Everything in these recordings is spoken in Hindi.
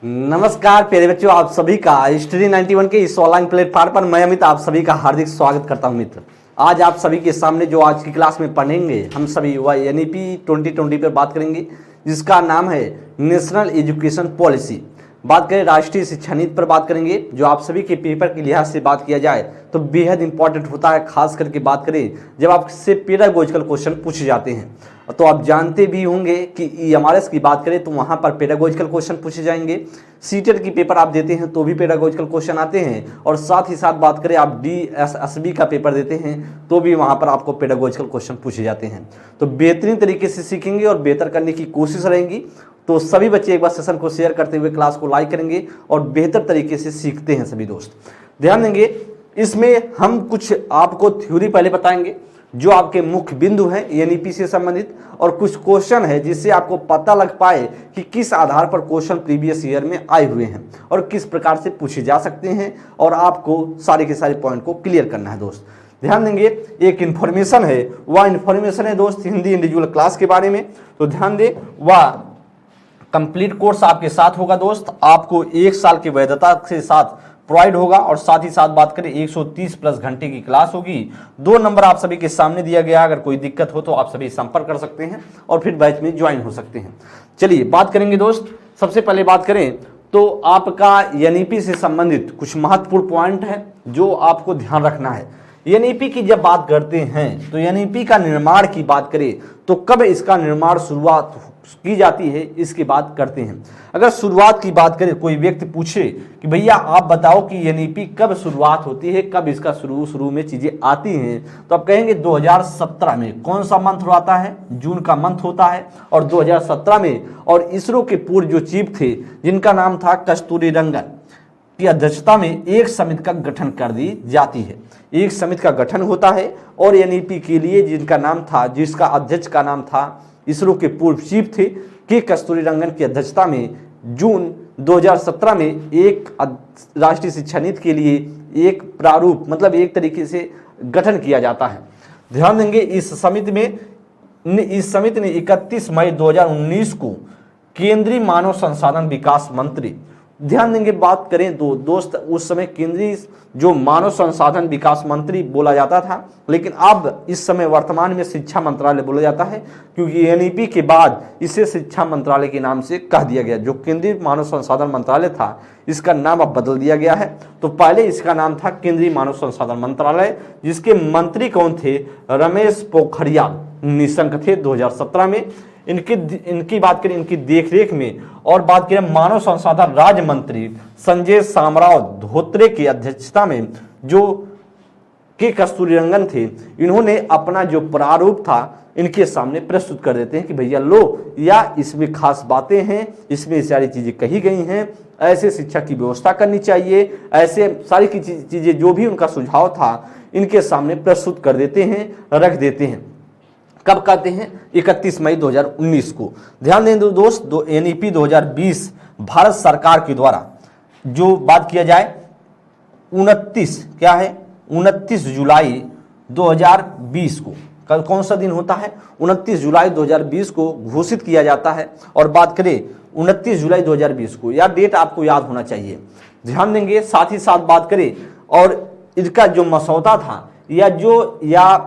नमस्कार प्यारे बच्चों, आप सभी का स्टडी 91 के इस ऑनलाइन प्लेटफॉर्म पर मैं अमित आप सभी का हार्दिक स्वागत करता हूं। मित्र, आज आप सभी के सामने जो आज की क्लास में पढ़ेंगे हम सभी वह NEP 2020 पर बात करेंगे, जिसका नाम है नेशनल एजुकेशन पॉलिसी। बात करें राष्ट्रीय शिक्षा नीति पर बात करेंगे, जो आप सभी के पेपर के लिहाज से बात किया जाए तो बेहद इंपॉर्टेंट होता है। खास करके बात करें जब आपसे पेडागोजिकल क्वेश्चन पूछे जाते हैं, तो आप जानते भी होंगे कि EMRS की बात करें तो वहाँ पर पेडागोजिकल क्वेश्चन पूछे जाएंगे। सीटेट की पेपर आप देते हैं तो भी पेडागोजिकल क्वेश्चन आते हैं, और साथ ही साथ बात करें आप DSSB का पेपर देते हैं तो भी वहाँ पर आपको पेडागोजिकल क्वेश्चन पूछे जाते हैं। तो बेहतरीन तरीके से सीखेंगे और बेहतर करने की कोशिश रहेंगी। तो सभी बच्चे एक बार सेशन को शेयर करते हुए क्लास को लाइक करेंगे और बेहतर तरीके से सीखते हैं। सभी दोस्त ध्यान देंगे, इसमें हम कुछ आपको थ्योरी पहले बताएंगे जो आपके मुख्य बिंदु हैं NEP से संबंधित, और कुछ क्वेश्चन है जिससे आपको पता लग पाए कि किस आधार पर क्वेश्चन प्रीवियस ईयर में आए हुए हैं और किस प्रकार से पूछे जा सकते हैं, और आपको सारे के सारे पॉइंट को क्लियर करना है। दोस्त ध्यान देंगे, एक इन्फॉर्मेशन है, वह इन्फॉर्मेशन है दोस्त हिंदी इंडिविजुअल क्लास के बारे में। तो ध्यान दें, वह कंप्लीट कोर्स आपके साथ होगा दोस्त, आपको 1 साल की वैधता के साथ प्रोवाइड होगा, और साथ ही साथ बात करें 130 प्लस घंटे की क्लास होगी। 2 नंबर आप सभी के सामने दिया गया, अगर कोई दिक्कत हो तो आप सभी संपर्क कर सकते हैं और फिर बैच में ज्वाइन हो सकते हैं। चलिए बात करेंगे दोस्त, सबसे पहले बात करें तो आपका NEP से संबंधित कुछ महत्वपूर्ण पॉइंट है जो आपको ध्यान रखना है। NEP की जब बात करते हैं तो NEP का निर्माण की बात करें तो कब इसका निर्माण शुरुआत की जाती है, इसकी बात करते हैं। अगर शुरुआत की बात करें, कोई व्यक्ति पूछे कि भैया आप बताओ कि NEP कब शुरुआत होती है, कब इसका शुरू में चीजें आती हैं, तो आप कहेंगे 2017 में। कौन सा मंथ आता है? जून का मंथ होता है, और 2017 में। और इसरो के पूर्व जो चीफ थे जिनका नाम था कस्तूरी रंगन की अध्यक्षता में एक समिति का गठन कर दी जाती है। एक समिति का गठन होता है और NEP के लिए जिनका नाम था, जिसका अध्यक्ष का नाम था, इसरो के पूर्व चीफ थे के कस्तूरी रंगन की अध्यक्षता में जून 2017 में एक राष्ट्रीय शिक्षा नीति के लिए एक प्रारूप, मतलब एक तरीके से गठन किया जाता है। ध्यान देंगे, इस समिति ने 31 मई 2019 को केंद्रीय मानव संसाधन विकास मंत्री, ध्यान देंगे बात करें तो दोस्त उस समय केंद्रीय जो मानव संसाधन विकास मंत्री बोला जाता था, लेकिन अब इस समय वर्तमान में शिक्षा मंत्रालय बोला जाता है, क्योंकि NEP के बाद इसे शिक्षा मंत्रालय के नाम से कह दिया गया। जो केंद्रीय मानव संसाधन मंत्रालय था इसका नाम अब बदल दिया गया है। तो पहले इसका नाम था केंद्रीय मानव संसाधन मंत्रालय, जिसके मंत्री कौन थे? रमेश पोखरियाल निशंक थे 2017 में। इनकी बात करें, इनकी देखरेख में, और बात करें मानव संसाधन राज्य मंत्री संजय शामराव धोत्रे की अध्यक्षता में जो के कस्तूरी रंगन थे, इन्होंने अपना जो प्रारूप था इनके सामने प्रस्तुत कर देते हैं कि भैया लो, या इसमें खास बातें हैं, इसमें सारी चीजें कही गई हैं, ऐसे शिक्षा की व्यवस्था करनी चाहिए, ऐसे सारी की चीजें जो भी उनका सुझाव था इनके सामने प्रस्तुत कर देते हैं, रख देते हैं। कब कहते हैं? 31 मई 2019 को। ध्यान दें दोस्त, NEP 2020 भारत सरकार के द्वारा जो बात किया जाए 29 जुलाई 2020 को, कल कौन सा दिन होता है? 29 जुलाई 2020 को घोषित किया जाता है। और बात करें 29 जुलाई 2020 को, यह डेट आपको याद होना चाहिए। ध्यान देंगे, साथ ही साथ बात करें और इसका जो मसौदा था या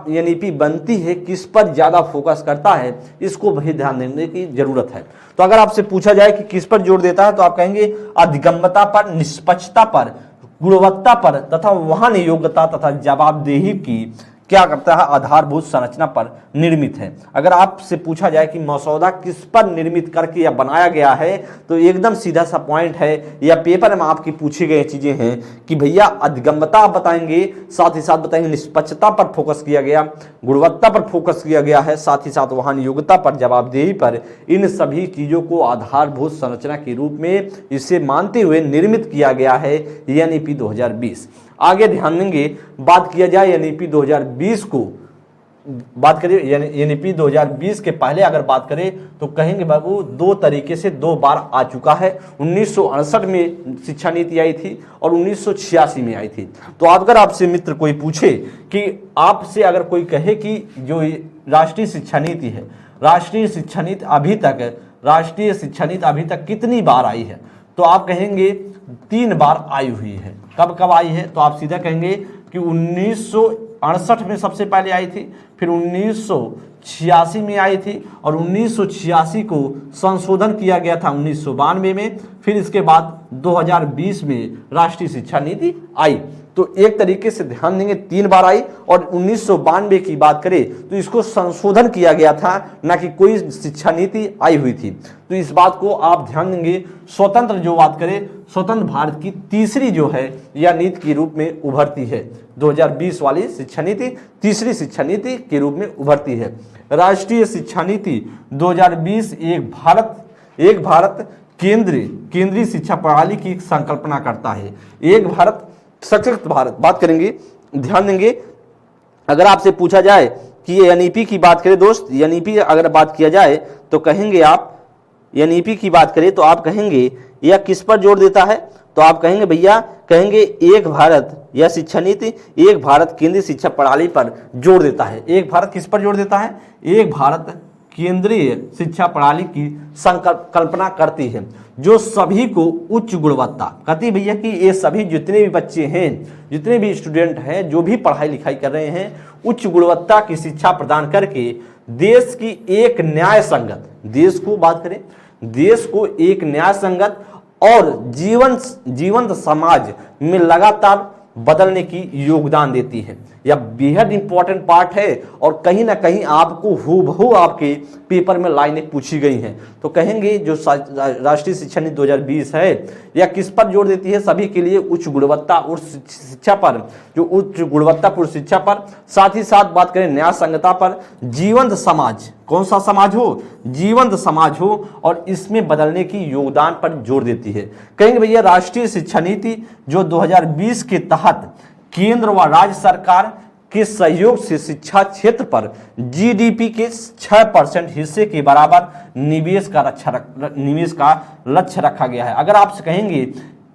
NEP बनती है किस पर ज्यादा फोकस करता है, इसको भी ध्यान देने की जरूरत है। तो अगर आपसे पूछा जाए कि किस पर जोर देता है तो आप कहेंगे अधिगम्यता पर, निष्पक्षता पर, गुणवत्ता पर तथा वहन योग्यता तथा जवाबदेही की क्या करता है? आधारभूत संरचना पर निर्मित है। अगर आपसे पूछा जाए कि मसौदा किस पर निर्मित करके या बनाया गया है, तो एकदम सीधा सा पॉइंट है, या पेपर में आपकी पूछी गई चीजें हैं कि भैया अधिगम्यता आप बताएंगे, साथ ही साथ बताएंगे निष्पक्षता पर फोकस किया गया, गुणवत्ता पर फोकस किया गया है, साथ ही साथ वहन योग्यता पर, जवाबदेही पर। इन सभी चीजों को आधारभूत संरचना के रूप में इसे मानते हुए निर्मित किया गया है NEP 2020। आगे ध्यान देंगे, बात किया जाए NEP 2020 को, बात करें NEP 2020 के पहले अगर बात करें तो कहेंगे बाबू 2 तरीके से 2 बार आ चुका है। 1968 में शिक्षा नीति आई थी और 1986 में आई थी। तो अगर आपसे मित्र कोई पूछे कि आपसे अगर कोई कहे कि जो राष्ट्रीय शिक्षा नीति है, राष्ट्रीय शिक्षा नीति अभी तक कितनी बार आई है, तो आप कहेंगे 3 बार आई हुई है। कब कब आई है? तो आप सीधा कहेंगे कि 1968 में सबसे पहले आई थी, फिर 1986 में आई थी, और 1986 को संशोधन किया गया था 1992 में, फिर इसके बाद 2020 में राष्ट्रीय शिक्षा नीति आई। तो एक तरीके से ध्यान देंगे 3 बार आई, और 1992 की बात करें तो इसको संशोधन किया गया था, ना कि कोई शिक्षा नीति आई हुई थी। तो इस बात को आप ध्यान देंगे। स्वतंत्र जो बात करें, स्वतंत्र भारत की तीसरी जो है यह नीति के रूप में उभरती है। 2020 वाली शिक्षा नीति तीसरी शिक्षा नीति के रूप में उभरती है। राष्ट्रीय शिक्षा नीति 2020 एक भारत केंद्रीय शिक्षा प्रणाली की संकल्पना करता है। एक भारत सशक्त भारत बात करेंगे, ध्यान देंगे। अगर आपसे पूछा जाए कि ये एनईपी की बात करें दोस्त, एनईपी अगर बात किया जाए तो कहेंगे आप, एनईपी की बात करें तो आप कहेंगे यह किस पर जोर देता है? तो आप कहेंगे भैया, कहेंगे एक भारत, यह शिक्षा नीति एक भारत केंद्रीय शिक्षा प्रणाली पर जोर देता है। एक भारत किस पर जोर देता है? एक भारत केंद्रीय शिक्षा प्रणाली की संकल्पना करती है, जो सभी को उच्च गुणवत्ता कहती भैया कि ये सभी जितने भी बच्चे हैं, जितने भी स्टूडेंट हैं, जो भी पढ़ाई लिखाई कर रहे हैं, उच्च गुणवत्ता की शिक्षा प्रदान करके देश की एक न्याय संगत, देश को बात करें, देश को एक न्याय संगत और जीवंत समाज में लगातार बदलने की योगदान देती है। यह बेहद इंपॉर्टेंट पार्ट है, और कहीं ना कहीं आपको हूबहू आपके पेपर में लाइनें पूछी गई हैं। तो कहेंगे जो राष्ट्रीय शिक्षा नीति 2020 है यह किस पर जोर देती है? सभी के लिए उच्च गुणवत्ता और शिक्षा पर, जो उच्च गुणवत्तापूर्ण शिक्षा पर, साथ ही साथ बात करें न्याय संगता पर, जीवंत समाज, कौन सा समाज हो? जीवंत समाज हो, और इसमें बदलने की योगदान पर जोर देती है। कहेंगे भैया राष्ट्रीय शिक्षा नीति जो 2020 के तहत केंद्र व राज्य सरकार के सहयोग से शिक्षा क्षेत्र पर जीडीपी के 6% हिस्से के बराबर निवेश का लक्ष्य रखा गया है। अगर आपसे कहेंगे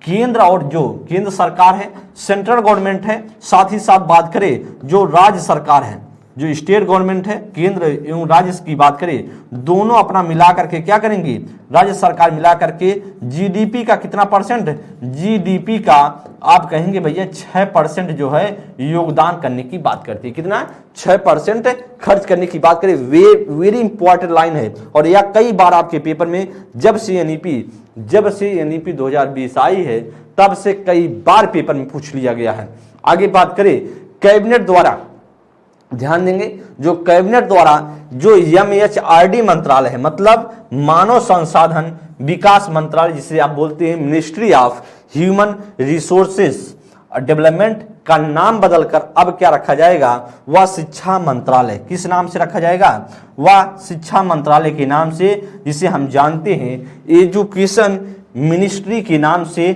केंद्र और जो केंद्र सरकार है, सेंट्रल गवर्नमेंट है, साथ ही साथ बात करें जो राज्य सरकार है, जो स्टेट गवर्नमेंट है, केंद्र एवं राज्य की बात करें, दोनों अपना मिला करके क्या करेंगे? राज्य सरकार मिला करके जीडीपी का कितना परसेंट? जीडीपी का आप कहेंगे भैया 6% जो है योगदान करने की बात करती है। कितना? 6% खर्च करने की बात करें। वेरी इंपॉर्टेंट लाइन है, और यह कई बार आपके पेपर में जब से एनईपी 2020 आई है तब से कई बार पेपर में पूछ लिया गया है। आगे बात करें कैबिनेट द्वारा, ध्यान देंगे, जो कैबिनेट द्वारा जो एमएचआरडी मंत्रालय है, मतलब मानव संसाधन विकास मंत्रालय, जिसे आप बोलते हैं ministry of human resources development, का नाम बदलकर अब क्या रखा जाएगा? वह शिक्षा मंत्रालय। किस नाम से रखा जाएगा? वह शिक्षा मंत्रालय के नाम से, जिसे हम जानते हैं एजुकेशन मिनिस्ट्री के नाम से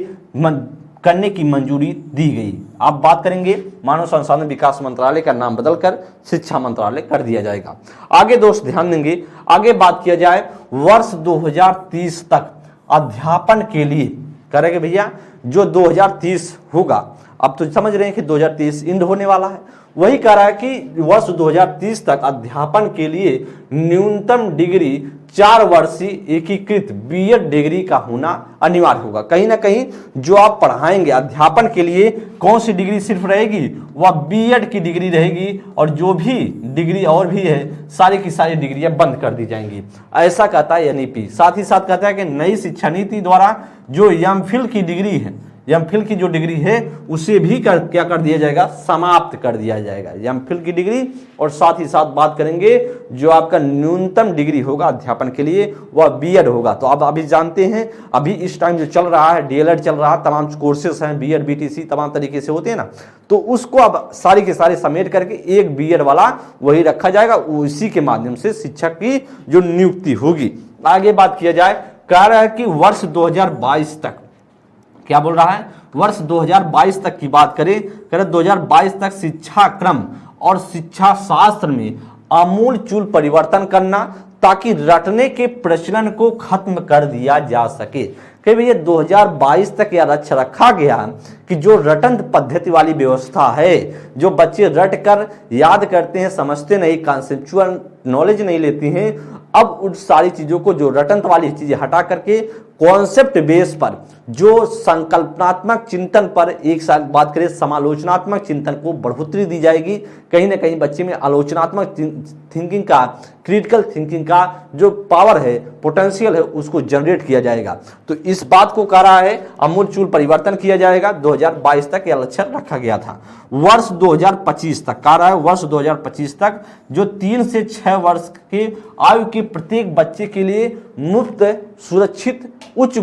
करने की मंजूरी दी गई। आप बात करेंगे मानव संसाधन विकास मंत्रालय का नाम बदलकर शिक्षा मंत्रालय कर दिया जाएगा। आगे दोस्त ध्यान देंगे, आगे बात किया जाए वर्ष 2030 तक अध्यापन के लिए करेंगे भैया, जो 2030 होगा, अब तो समझ रहे हैं कि 2030 इंड होने वाला है, वही कह रहा है कि वर्ष 2030 तक अध्यापन के लिए न्यूनतम डिग्री 4 वर्षीय एकीकृत बीएड डिग्री का होना अनिवार्य होगा। कहीं ना कहीं जो आप पढ़ाएंगे अध्यापन के लिए कौन सी डिग्री सिर्फ रहेगी? वह बीएड की डिग्री रहेगी, और जो भी डिग्री और भी है सारी की सारी डिग्रियां बंद कर दी जाएंगी, ऐसा कहता है एनईपी। साथ ही साथ कहता है कि नई शिक्षा नीति द्वारा जो एमफिल की डिग्री है, एमफिल की जो डिग्री है उसे भी क्या कर दिया जाएगा? समाप्त कर दिया जाएगा एमफिल की डिग्री। और साथ ही साथ बात करेंगे जो आपका न्यूनतम डिग्री होगा अध्यापन के लिए वह बीएड होगा। तो आप अभी जानते हैं, अभी इस टाइम जो चल रहा है डीएलएड चल रहा है, तमाम कोर्सेस हैं, बीएड बीटीसी तमाम तरीके से होते हैं ना, तो उसको अब सारी के सारे समेट करके एक बीएड वाला वही रखा जाएगा, उसी के माध्यम से शिक्षक की जो नियुक्ति होगी। आगे बात किया जाए, कह रहा है कि वर्ष 2022 तक, क्या बोल रहा है? वर्ष 2022 तक की बात करें, कह रहे 2022 तक शिक्षा क्रम और शिक्षा शास्त्र में आमूलचूल परिवर्तन करना, ताकि रटने के प्रचलन को खत्म कर दिया जा सके। कि भैया 2022 तक यह लक्ष्य रखा गया कि जो रटन पद्धति वाली व्यवस्था है, जो बच्चे रट कर याद करते हैं, समझते नहीं, कॉन्सेप्चुअल नॉलेज नहीं लेती हैं, अब उन सारी चीजों को, जो रटंत वाली चीजें हटा करके कॉन्सेप्ट बेस पर, जो संकल्पनात्मक चिंतन पर, एक साथ बात करें समालोचनात्मक चिंतन को बढ़ोतरी दी जाएगी। कहीं ना कहीं बच्चे में आलोचनात्मक थिंकिंग का, क्रिटिकल थिंकिंग का जो पावर है, पोटेंशियल है, उसको जनरेट किया जाएगा। तो इस बात को कह रहा है आमूलचूल परिवर्तन किया जाएगा। 2022 तक यह लक्ष्य रखा गया था। वर्ष 2025 तक कह रहा है, वर्ष 2025 तक जो 3 से 6 वर्ष के आयु के प्रत्येक बच्चे के लिए मुफ्त, सुरक्षित, उच्च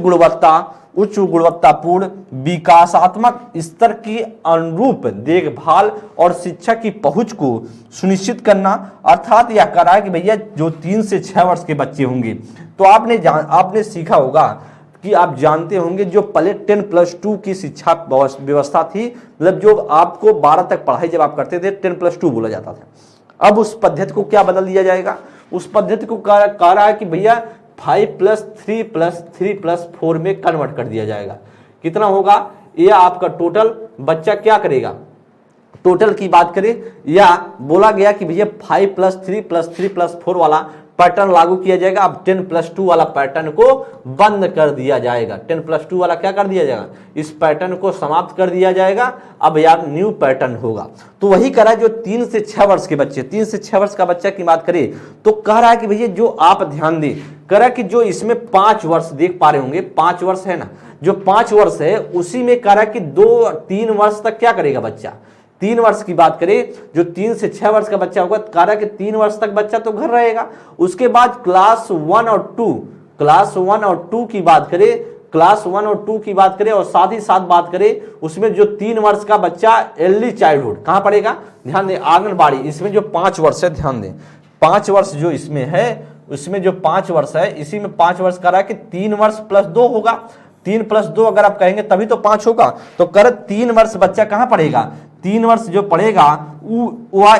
गुणवत्तापूर्ण, विकासात्मक स्तर के अनुरूप देखभाल और शिक्षा की पहुंच को सुनिश्चित करना। अर्थात यह कह रहा है कि भैया जो 3 से 6 वर्ष के बच्चे होंगे, तो आपने सीखा होगा कि आप जानते होंगे जो पहले 10+2 की शिक्षा व्यवस्था थी, मतलब जो आपको 12 तक पढ़ाई जब आप करते थे 10+2 बोला जाता था। अब उस पद्धति को क्या बदल दिया जाएगा? उस पद्धति को कह रहा है कि भैया 5+3+3+4 में कन्वर्ट कर दिया जाएगा। कितना होगा? ये आपका टोटल बच्चा क्या करेगा? टोटल की बात करें, या बोला गया कि भैया 5+3+3+4 वाला पैटर्न लागू किया जाएगा। अब 10+2 वाला पैटर्न को बंद कर दिया जाएगा। 10+2 वाला क्या कर दिया जाएगा? इस पैटर्न को समाप्त कर दिया जाएगा। अब यार न्यू पैटर्न होगा। तो वही कह रहा है जो 3 से 6 वर्ष के बच्चे, 3 से 6 वर्ष का बच्चा की बात करें तो कह रहा है कि भैया जो आप ध्यान दें, कह रहा है कि जो इसमें 5 वर्ष देख पा रहे होंगे, 5 वर्ष है ना, जो 5 वर्ष है उसी में कह रहा है कि 2-3 वर्ष तक क्या करेगा बच्चा? 3 वर्ष की बात करें, जो 3 से 6 वर्ष का बच्चा होगा, कह रहा है कि 3 वर्ष तक बच्चा तो घर रहेगा। उसके बाद क्लास 1 और 2 की बात करें, क्लास 1 और 2 की बात करें, और साथ ही साथ बात करें उसमें जो 3 वर्ष का बच्चा अर्ली चाइल्डहुड कहां पड़ेगा? ध्यान दें, आंगनबाड़ी। इसमें जो 5 वर्ष है, ध्यान दें, 5 वर्ष जो इसमें है, उसमें जो 5 वर्ष है, इसी में 5 वर्ष कह रहा है कि 3 वर्ष प्लस 2 होगा। 3+2 अगर आप कहेंगे तभी तो 5 होगा। तो कर 3 वर्ष बच्चा कहां पढ़ेगा? 3 वर्ष जो पढ़ेगा वह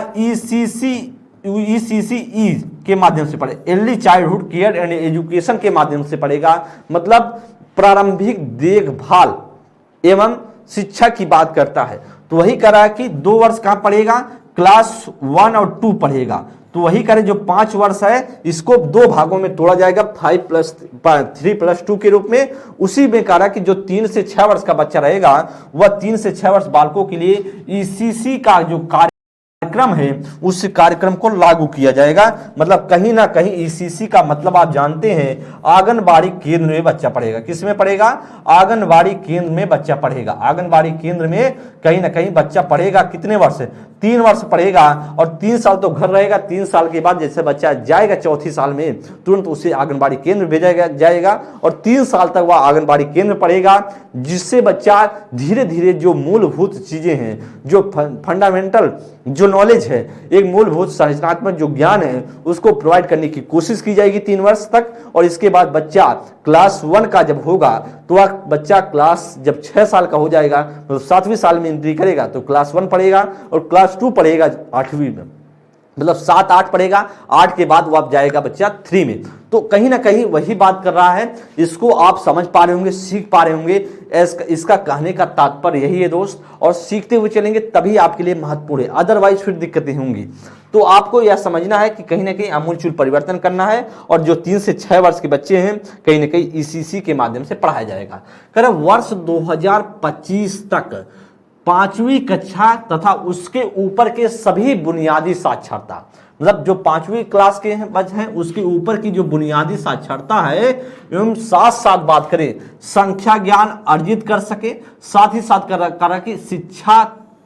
ECCE के माध्यम से पढ़े, early childhood care and education के माध्यम से पढ़ेगा। मतलब प्रारंभिक देखभाल एवं शिक्षा की बात करता है। तो वही कह रहा है कि 2 वर्ष कहां पढ़ेगा? क्लास 1 और 2 पढ़ेगा। तो वही करें जो 5 वर्ष है इसको 2 भागों में तोड़ा जाएगा, 5+3+2 के रूप में। उसी में कह रहा है कि जो 3 से 6 वर्ष का बच्चा रहेगा वह 3 से 6 वर्ष बालकों के लिए ECC का जो कार्यक्रम है उस कार्यक्रम को लागू किया जाएगा। मतलब कहीं ना कहीं ECC का मतलब आप जानते हैं, आंगनबाड़ी केंद्र में बच्चा पढ़ेगा। किस में पढ़ेगा? आंगनबाड़ी केंद्र में बच्चा पढ़ेगा। आंगनबाड़ी केंद्र में कहीं ना कहीं बच्चा पढ़ेगा। कितने वर्ष? 3 वर्ष पढ़ेगा और 3 साल तो घर रहेगा। 3 साल के बाद जैसे बच्चा जाएगा चौथी साल में, तुरंत उसे आंगनबाड़ी केंद्र भेजा जाएगा और 3 साल तक वह आंगनबाड़ी केंद्र पढ़ेगा, जिससे बच्चा धीरे धीरे जो मूलभूत चीजें हैं, जो फंडामेंटल जो नॉलेज है, एक मूलभूत संरचनात्मक जो ज्ञान है, उसको प्रोवाइड करने की कोशिश की जाएगी 3 वर्ष तक। और इसके बाद बच्चा क्लास 1 का जब होगा तो वह बच्चा क्लास जब 6 साल का हो जाएगा तो 7वीं साल में एंट्री करेगा तो क्लास 1 पढ़ेगा और क्लास 2 पढ़ेगा 8वीं में, मतलब 7-8 पढ़ेगा। 8 के बाद वो आप जाएगा बच्चा 3 में। तो कहीं ना कहीं वही बात कर रहा है। इसको आप समझ पा रहे होंगे, सीख पा रहे होंगे। इसका कहने का तात्पर्य यही है दोस्त, और सीखते हुए चलेंगे तभी आपके लिए महत्वपूर्ण है, अदरवाइज फिर दिक्कतें होंगी। तो आपको यह समझना है कि कहीं ना कहीं आमूलचूल परिवर्तन करना है, और जो 3 से 6 वर्ष के बच्चे हैं कहीं ना कहीं ECC के माध्यम से पढ़ाया जाएगा। करें वर्ष 2025 तक 5वीं कक्षा तथा उसके ऊपर के सभी बुनियादी साक्षरता, मतलब जो 5वीं क्लास के हैं बच्चे हैं उसके ऊपर की जो बुनियादी साक्षरता है एवं साथ साथ बात करें संख्या ज्ञान अर्जित कर सके, साथ ही साथ करा कि शिक्षा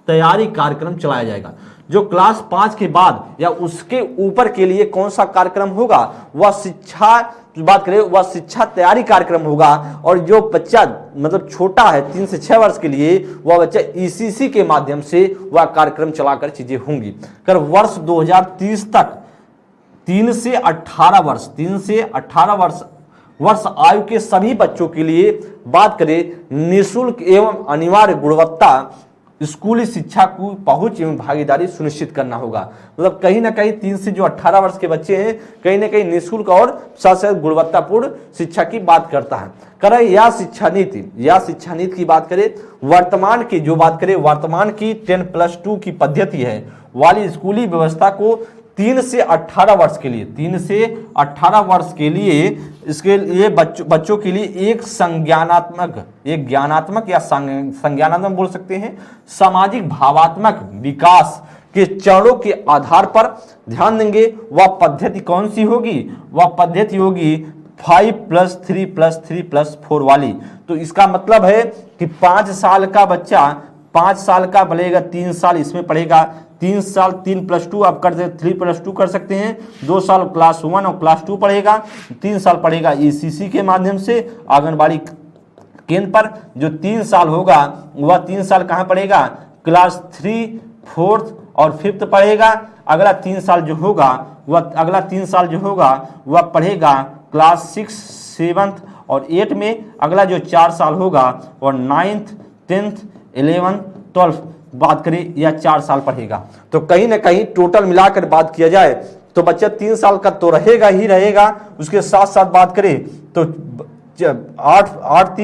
तैयारी कार्यक्रम चलाया जाएगा। जो क्लास 5 के बाद या उसके ऊपर के लिए कौन सा कार्यक्रम होगा? वह शिक्षा बात करें वह शिक्षा तैयारी कार्यक्रम होगा। और जो बच्चा मतलब छोटा है 3 से 6 वर्ष के लिए, वह बच्चा ECC के माध्यम से वह कार्यक्रम चलाकर चीजें होंगी। कर वर्ष 2030 तक 3 से 18 वर्ष आयु के सभी बच्चों के लिए बात करें निःशुल्क एवं अनिवार्य गुणवत्ता स्कूली शिक्षा को पहुंच एवं भागीदारी सुनिश्चित करना होगा। मतलब कहीं ना कहीं 3 से जो 18 वर्ष के बच्चे हैं कहीं ना कहीं निःशुल्क और साथ साथ गुणवत्तापूर्ण शिक्षा की बात करता है। करें या शिक्षा नीति की बात करें, वर्तमान की 10+2 की पद्धति है वाली स्कूली व्यवस्था को 3 से 18 वर्ष के लिए, 3 से 18 वर्ष के लिए इसके लिए बच्चों के लिए एक संज्ञानात्मक, एक ज्ञानात्मक या संज्ञानात्मक बोल सकते हैं, सामाजिक भावात्मक विकास के चरणों के आधार पर ध्यान देंगे। वह पद्धति कौन सी होगी? वह पद्धति होगी 5+3+3+4 वाली। तो इसका मतलब है कि 5 साल का बच्चा, 5 साल का पढ़ेगा, 3 साल इसमें पढ़ेगा, 3 साल 3+2 आप कर 3+2 कर सकते हैं, 2 साल क्लास 1 और क्लास 2 पढ़ेगा, 3 साल पढ़ेगा ECC के माध्यम से आंगनबाड़ी केंद्र पर। जो 3 साल होगा वह 3 साल कहाँ पढ़ेगा? क्लास 3, 4th और 5th पढ़ेगा। अगला 3 साल जो होगा वह पढ़ेगा क्लास 6, 7th और 8 में। अगला जो 4 साल होगा वह 9th, 10th, 11th, 12th बात करें या 4 साल पढ़ेगा। तो कहीं ना कहीं टोटल मिलाकर बात किया जाए तो बच्चा 3 साल का तो रहेगा ही रहेगा। उसके साथ साथ बात करें तो 8 8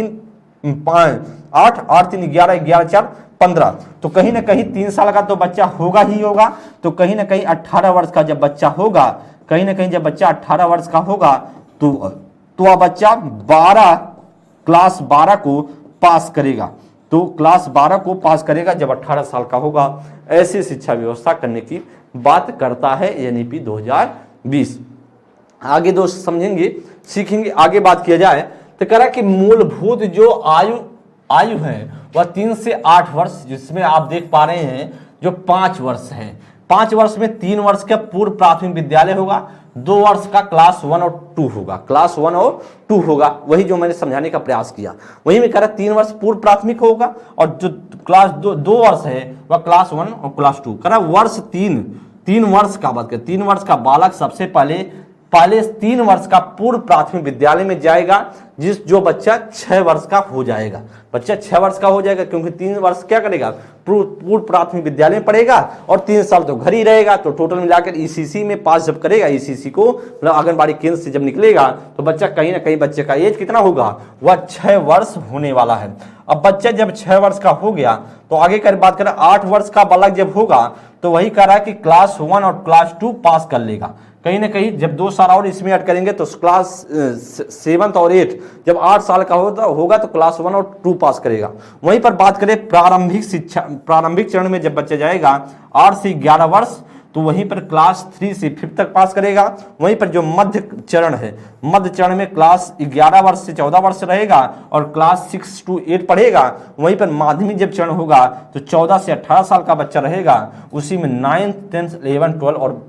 3 11 11 4 15, तो कहीं ना कहीं 3 साल का तो बच्चा होगा ही होगा। तो कहीं ना कहीं 18 वर्ष का जब बच्चा होगा, कहीं ना कहीं जब बच्चा 18 वर्ष का होगा तो वह बच्चा क्लास 12 को पास करेगा। तो क्लास 12 को पास करेगा जब 18 साल का होगा। ऐसी शिक्षा व्यवस्था करने की बात करता है NEP 2020। आगे दोस्त समझेंगे, सीखेंगे। आगे बात किया जाए तो कह रहा कि मूलभूत जो आयु है वह 3 से 8 वर्ष, जिसमें आप देख पा रहे हैं जो 5 वर्ष है। 5 वर्ष में 3 वर्ष का पूर्व प्राथमिक विद्यालय होगा, 2 वर्ष का क्लास 1 और 2 होगा, क्लास 1 और 2 होगा। वही जो मैंने समझाने का प्रयास किया, वही में कह रहा 3 वर्ष पूर्व प्राथमिक होगा और जो क्लास 2 वर्ष है वह क्लास 1 और क्लास 2। कह रहा वर्ष 3 वर्ष का बात करें, 3 वर्ष का बालक सबसे पहले 3 वर्ष का पूर्व प्राथमिक विद्यालय में जाएगा, जो बच्चा 6 वर्ष का हो जाएगा। बच्चा 6 वर्ष का हो जाएगा क्योंकि 3 वर्ष क्या करेगा? पूर्व प्राथमिक विद्यालय में पढ़ेगा और 3 साल तो घर ही रहेगा। तो टोटल मिलाकर ECC में पास जब करेगा, ECC को मतलब आंगनबाड़ी केंद्र से जब निकलेगा तो बच्चा कहीं ना कहीं बच्चे का एज कितना होगा? वह 6 वर्ष होने वाला है। अब बच्चा जब 6 वर्ष का हो गया तो आगे कर बात करें 8 वर्ष का बालक जब होगा तो वही कह रहा है कि क्लास 1 और क्लास 2 पास कर लेगा। कहीं ना कहीं जब 2 साल और इसमें ऐड करेंगे तो क्लास 7 और 8 जब 8 साल का होगा तो क्लास 1 और 2 पास करेगा। वहीं पर बात करें प्रारंभिक चरण में जब बच्चा जाएगा 8 से 11 वर्ष तो वहीं पर क्लास 3 से 5th तक पास करेगा। वहीं पर जो मध्य चरण है, मध्य चरण में क्लास 11 वर्ष से 14 वर्ष रहेगा और क्लास 6 to 8 पढ़ेगा। वहीं पर माध्यमिक जब चरण होगा तो 14 से 18 साल का बच्चा रहेगा, उसी में 9th, 10th, 11th, 12 और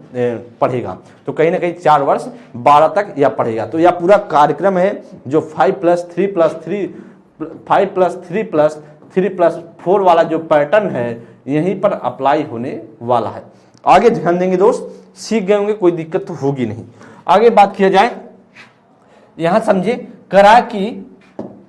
पढ़ेगा। तो कहीं ना कहीं 4 वर्ष 12 तक यह पढ़ेगा। तो यह पूरा कार्यक्रम है जो 5+3+3+4 वाला जो पैटर्न है यहीं पर अप्लाई होने वाला है। आगे ध्यान देंगे दोस्त, सीख गए होंगे, कोई दिक्कत तो होगी नहीं। आगे बात किया जाए, यहां समझे करा कि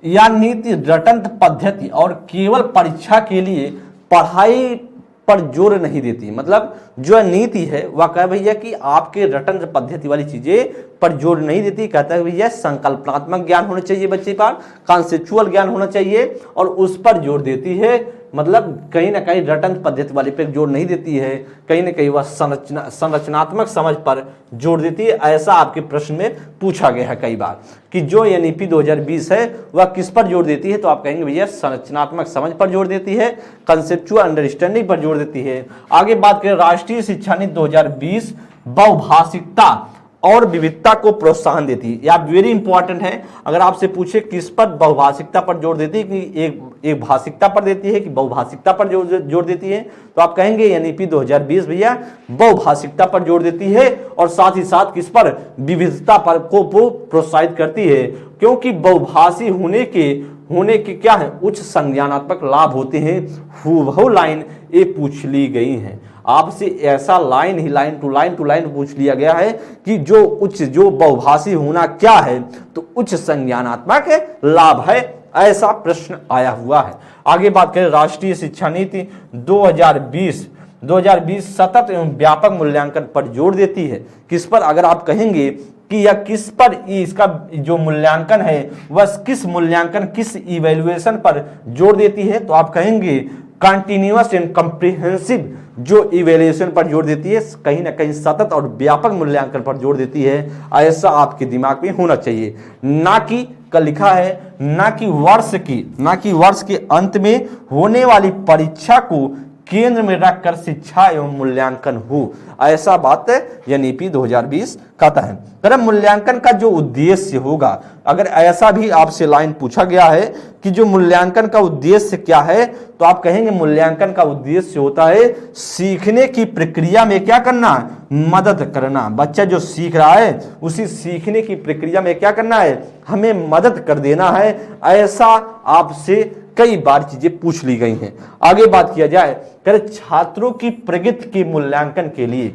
यह नीति रटंत पद्धति और केवल परीक्षा के लिए पढ़ाई पर जोर नहीं देती। मतलब जो नीति है वह कह भैया कि आपके रटंत पद्धति वाली चीजें पर जोर नहीं देती। कहता है भैया संकल्पनात्मक ज्ञान होना चाहिए बच्चे का, कॉन्सेप्चुअल ज्ञान होना चाहिए और उस पर जोर देती है। मतलब कहीं ना कहीं रटंत पद्धति वाली पर जोर नहीं देती है, कहीं ना कहीं वह संरचनात्मक समझ पर जोर देती है। ऐसा आपके प्रश्न में पूछा गया है कई बार कि जो NEP 2020 है वह किस पर जोर देती है, तो आप कहेंगे भैया संरचनात्मक समझ पर जोर देती है, कंसेप्चुअल अंडरस्टैंडिंग पर जोर देती है। आगे बात करें राष्ट्रीय शिक्षा नीति 2020 बहुभाषिकता और विविधता को प्रोत्साहन देती है। यह वेरी इंपॉर्टेंट है। अगर आपसे पूछे किस पर बहुभाषिकता पर जोर देती है, कि एक भाषिकता पर देती है कि बहुभाषिकता पर जोर देती है, तो आप कहेंगे NEP 2020 भैया बहुभाषिकता पर जोर देती है और साथ ही साथ किस पर? विविधता पर को प्रोत्साहित करती है। क्योंकि बहुभाषी होने के क्या है? उच्च संज्ञानात्मक लाभ होते हैं। हूबहू लाइन ये पूछ ली गई है आपसे, ऐसा लाइन टू लाइन पूछ लिया गया है कि जो बहुभाषी होना क्या है, तो उच्च संज्ञानात्मक लाभ है, ऐसा प्रश्न आया हुआ है। आगे बात करें राष्ट्रीय शिक्षा नीति 2020 सतत एवं व्यापक मूल्यांकन पर जोर देती है। किस पर? अगर आप कहेंगे कि यह किस पर, इसका जो मूल्यांकन है वह किस इवैल्यूएशन पर जोर देती है, तो आप कहेंगे कंटिन्यूअस एंड कम्प्रिहेंसिव जो इवेल्युएशन पर जोर देती है, कहीं ना कहीं सतत और व्यापक मूल्यांकन पर जोर देती है। ऐसा आपके दिमाग में होना चाहिए, ना कि का लिखा है ना कि वर्ष के अंत में होने वाली परीक्षा को केंद्र में रखकर शिक्षा एवं मूल्यांकन हो। ऐसा बात एनईपी 2020 कहता है। अगर मूल्यांकन का जो उद्देश्य होगा, अगर ऐसा भी आपसे लाइन पूछा गया है कि जो मूल्यांकन का उद्देश्य क्या है, तो आप कहेंगे मूल्यांकन का उद्देश्य होता है सीखने की प्रक्रिया में क्या करना, मदद करना। बच्चा जो सीख रहा है उसी सीखने की प्रक्रिया में क्या करना है, हमें मदद कर देना है। ऐसा आपसे कई बार चीजें पूछ ली गई हैं। आगे बात किया जाए, कर छात्रों की प्रगति के मूल्यांकन के लिए,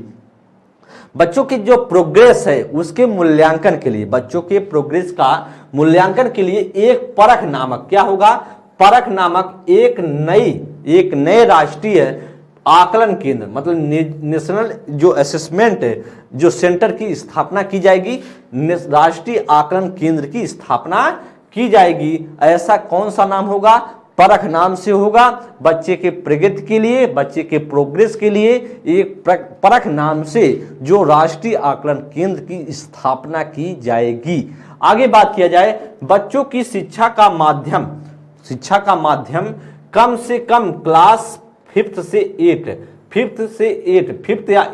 बच्चों की जो प्रोग्रेस है उसके मूल्यांकन के लिए, बच्चों के प्रोग्रेस का मूल्यांकन के लिए एक परख नामक क्या होगा, परख नामक एक नए राष्ट्रीय आकलन केंद्र, मतलब नेशनल जो असेसमेंट जो सेंटर की स्थापना की जाएगी, राष्ट्रीय आकलन केंद्र की स्थापना की जाएगी। ऐसा कौन सा नाम होगा, परख नाम से होगा। बच्चे के प्रगति के लिए, बच्चे के प्रोग्रेस के लिए एक परख नाम से जो राष्ट्रीय आकलन केंद्र की स्थापना की जाएगी। आगे बात किया जाए, बच्चों की शिक्षा का माध्यम कम से कम क्लास 5th से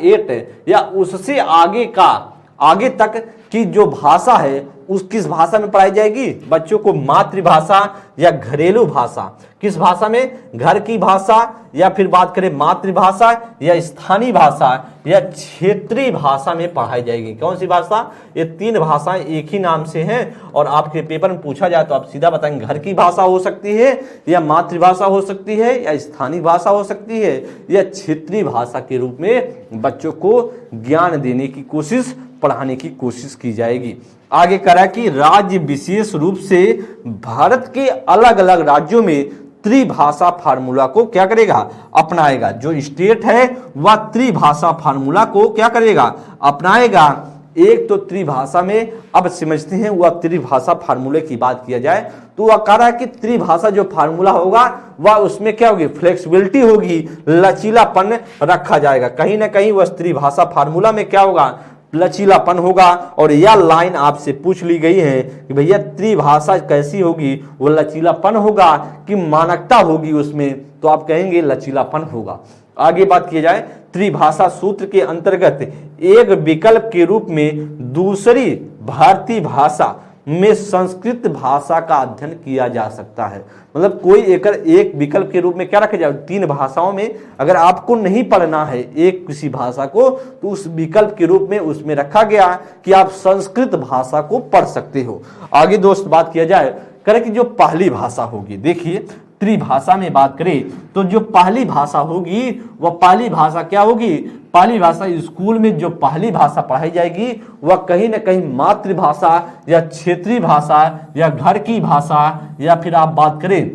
8 या उससे आगे तक की जो भाषा है उस किस भाषा में पढ़ाई जाएगी, बच्चों को मातृभाषा या घरेलू भाषा, किस भाषा में, घर की भाषा, या फिर बात करें मातृभाषा या स्थानीय भाषा या क्षेत्रीय भाषा में पढ़ाई जाएगी। कौन सी भाषा, ये 3 भाषाएं एक ही नाम से हैं और आपके पेपर में पूछा जाए तो आप सीधा बताएंगे घर की भाषा हो सकती है या मातृभाषा हो सकती है या स्थानीय भाषा हो सकती है या क्षेत्रीय भाषा के रूप में बच्चों को ज्ञान देने की कोशिश, पढ़ाने की कोशिश की जाएगी। आगे करा कि राज्य विशेष रूप से भारत के अलग अलग राज्यों में त्रिभाषा फार्मूला को क्या करेगा, अपनाएगा। जो स्टेट है वह त्रिभाषा फार्मूला को क्या करेगा, अपनाएगा। एक तो त्रिभाषा में, अब समझते हैं वह त्रिभाषा फार्मूले की बात किया जाए तो वह कह रहा है कि त्रिभाषा जो फार्मूला होगा वह उसमें क्या होगी, फ्लेक्सिबिलिटी होगी, लचीलापन रखा जाएगा। कहीं ना कहीं वह त्रिभाषा फार्मूला में क्या होगा, लचीलापन होगा। और यह लाइन आपसे पूछ ली गई है कि भैया त्रिभाषा कैसी होगी, वो लचीलापन होगा कि मानकता होगी उसमें, तो आप कहेंगे लचीलापन होगा। आगे बात की जाए, त्रिभाषा सूत्र के अंतर्गत एक विकल्प के रूप में दूसरी भारतीय भाषा में संस्कृत भाषा का अध्ययन किया जा सकता है। मतलब कोई एक विकल्प के रूप में क्या रखा जाए, 3 भाषाओं में अगर आपको नहीं पढ़ना है एक किसी भाषा को तो उस विकल्प के रूप में उसमें रखा गया कि आप संस्कृत भाषा को पढ़ सकते हो। आगे दोस्त बात किया जाए, करें कि जो पहली भाषा होगी, देखिए त्रिभाषा में बात करें तो जो पहली भाषा होगी वह पहली भाषा क्या होगी, पहली भाषा स्कूल में जो पहली भाषा पढ़ाई जाएगी वह कहीं ना कहीं मातृभाषा या क्षेत्रीय भाषा या घर की भाषा या फिर आप बात करें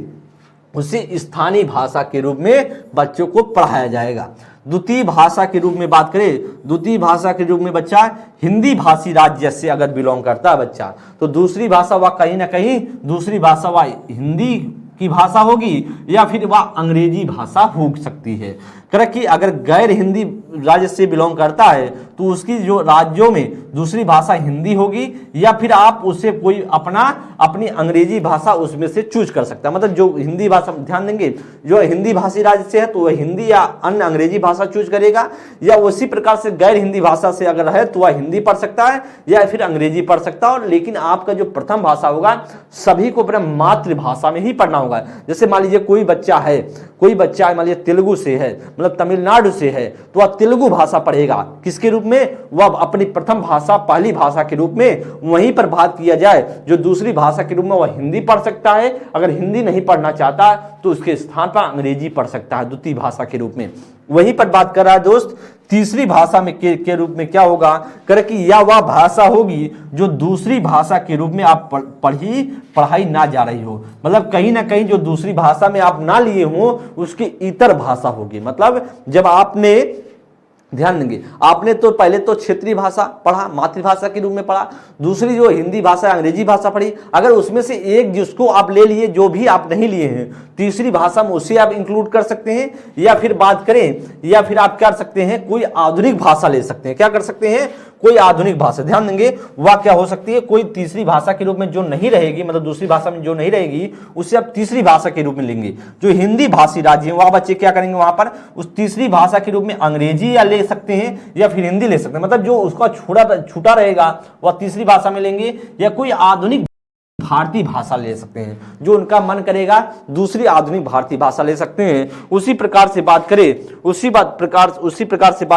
उसी स्थानीय भाषा के रूप में बच्चों को पढ़ाया जाएगा। द्वितीय भाषा के रूप में बात करें, द्वितीय भाषा के रूप में बच्चा हिंदी भाषी राज्य से अगर बिलोंग करता है बच्चा, तो दूसरी भाषा वह कहीं ना कहीं दूसरी भाषा वह हिंदी की भाषा होगी या फिर वह अंग्रेजी भाषा हो सकती है। करें कि अगर गैर हिंदी राज्य से बिलोंग करता है तो उसकी जो राज्यों में दूसरी भाषा हिंदी होगी या फिर आप उसे कोई अपनी अंग्रेजी भाषा उसमें से चूज कर सकता है। मतलब जो हिंदी भाषा, ध्यान देंगे, जो हिंदी भाषी राज्य से है तो वह हिंदी या अन्य अंग्रेजी भाषा चूज करेगा, या उसी प्रकार से गैर हिंदी भाषा से अगर है तो वह हिंदी पढ़ सकता है या फिर अंग्रेजी पढ़ सकता है। लेकिन आपका जो प्रथम भाषा होगा सभी को अपना मातृभाषा में ही पढ़ना होगा। जैसे मान लीजिए कोई बच्चा मान लीजिए तेलुगु से है, मतलब तमिलनाडु से है, तो वह तेलुगु भाषा पढ़ेगा। किसके रूप में, वह अपनी प्रथम भाषा पहली भाषा के रूप में। वहीं पर बात किया जाए जो दूसरी भाषा के रूप में वह हिंदी पढ़ सकता है, अगर हिंदी नहीं पढ़ना चाहता तो उसके स्थान पर अंग्रेजी पढ़ सकता है द्वितीय भाषा के रूप में। वहीं पर बात कर रहा है दोस्त तीसरी भाषा में के रूप में क्या होगा, कर कि यह वह भाषा होगी जो दूसरी भाषा के रूप में आप पढ़ाई ना जा रही हो। मतलब कहीं ना कहीं जो दूसरी भाषा में आप ना लिए हो उसकी इतर भाषा होगी। मतलब जब आपने ध्यान देंगे। आपने तो पहले तो क्षेत्रीय भाषा पढ़ा, मातृभाषा के रूप में पढ़ा, दूसरी जो हिंदी भाषा अंग्रेजी भाषा पढ़ी। अगर उसमें से एक जिसको आप ले लिए, जो भी आप नहीं लिए हैं, तीसरी भाषा में उसे आप इंक्लूड कर सकते हैं, या फिर बात करें, या फिर आप क्या कर सकते हैं, कोई आधुनिक भाषा ले सकते हैं। क्या कर सकते हैं, कोई आधुनिक भाषा। ध्यान देंगे, वह क्या हो सकती है, कोई तीसरी भाषा के रूप में जो नहीं रहेगी, मतलब दूसरी भाषा में जो नहीं रहेगी उसे आप तीसरी भाषा के रूप में लेंगे। जो हिंदी भाषी राज्य है वह बच्चे क्या करेंगे, वहां पर उस तीसरी भाषा के रूप में अंग्रेजी या ले सकते हैं या फिर हिंदी ले सकते हैं। मतलब जो उसका छूटा रहेगा वह तीसरी भाषा में लेंगे, या कोई आधुनिक भारतीय भाषा ले सकते हैं। जो उनका मन करेगा दूसरी आधुनिक भारतीय भाषा ले सकते हैं। उसी प्रकार से बात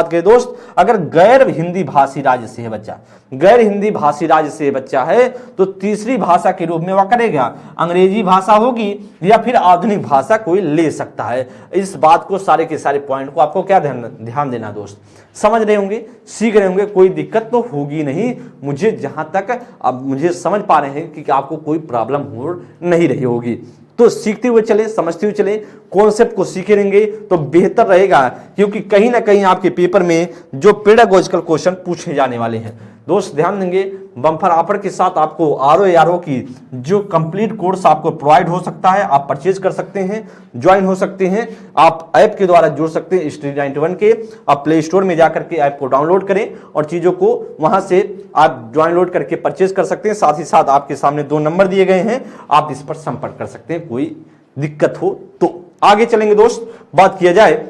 करें दोस्त, अगर गैर हिंदी भाषी राज्य से है बच्चा, गैर हिंदी भाषी राज्य से बच्चा है, तो तीसरी भाषा के रूप में वह करेगा अंग्रेजी भाषा होगी, या फिर आधुनिक भाषा कोई ले सकता है। इस बात को, सारे के सारे पॉइंट को आपको क्या ध्यान देना दोस्त, समझ रहे होंगे, सीख रहे होंगे, कोई दिक्कत तो होगी नहीं। मुझे जहां तक अब मुझे समझ पा रहे हैं कि आपको कोई प्रॉब्लम हो नहीं रही होगी। तो सीखते हुए चले, समझते हुए चले, कॉन्सेप्ट को सीखे रहेंगे तो बेहतर रहेगा, क्योंकि कहीं ना कहीं आपके पेपर में जो पेडागोजिकल क्वेश्चन पूछे जाने वाले हैं। दोस्त ध्यान देंगे, बम्पर ऑफर के साथ आपको RO की जो कंप्लीट कोर्स आपको प्रोवाइड हो सकता है, आप परचेज कर सकते हैं, ज्वाइन हो सकते हैं, आप ऐप के द्वारा जुड़ सकते हैं स्टडी 91 के। आप प्ले स्टोर में जाकर के ऐप को डाउनलोड करें और चीज़ों को वहां से आप डाउनलोड करके परचेज कर सकते हैं। साथ ही साथ आपके सामने 2 नंबर दिए गए हैं, आप इस पर संपर्क कर सकते हैं, कोई दिक्कत हो तो। आगे चलेंगे दोस्त, बात किया जाए,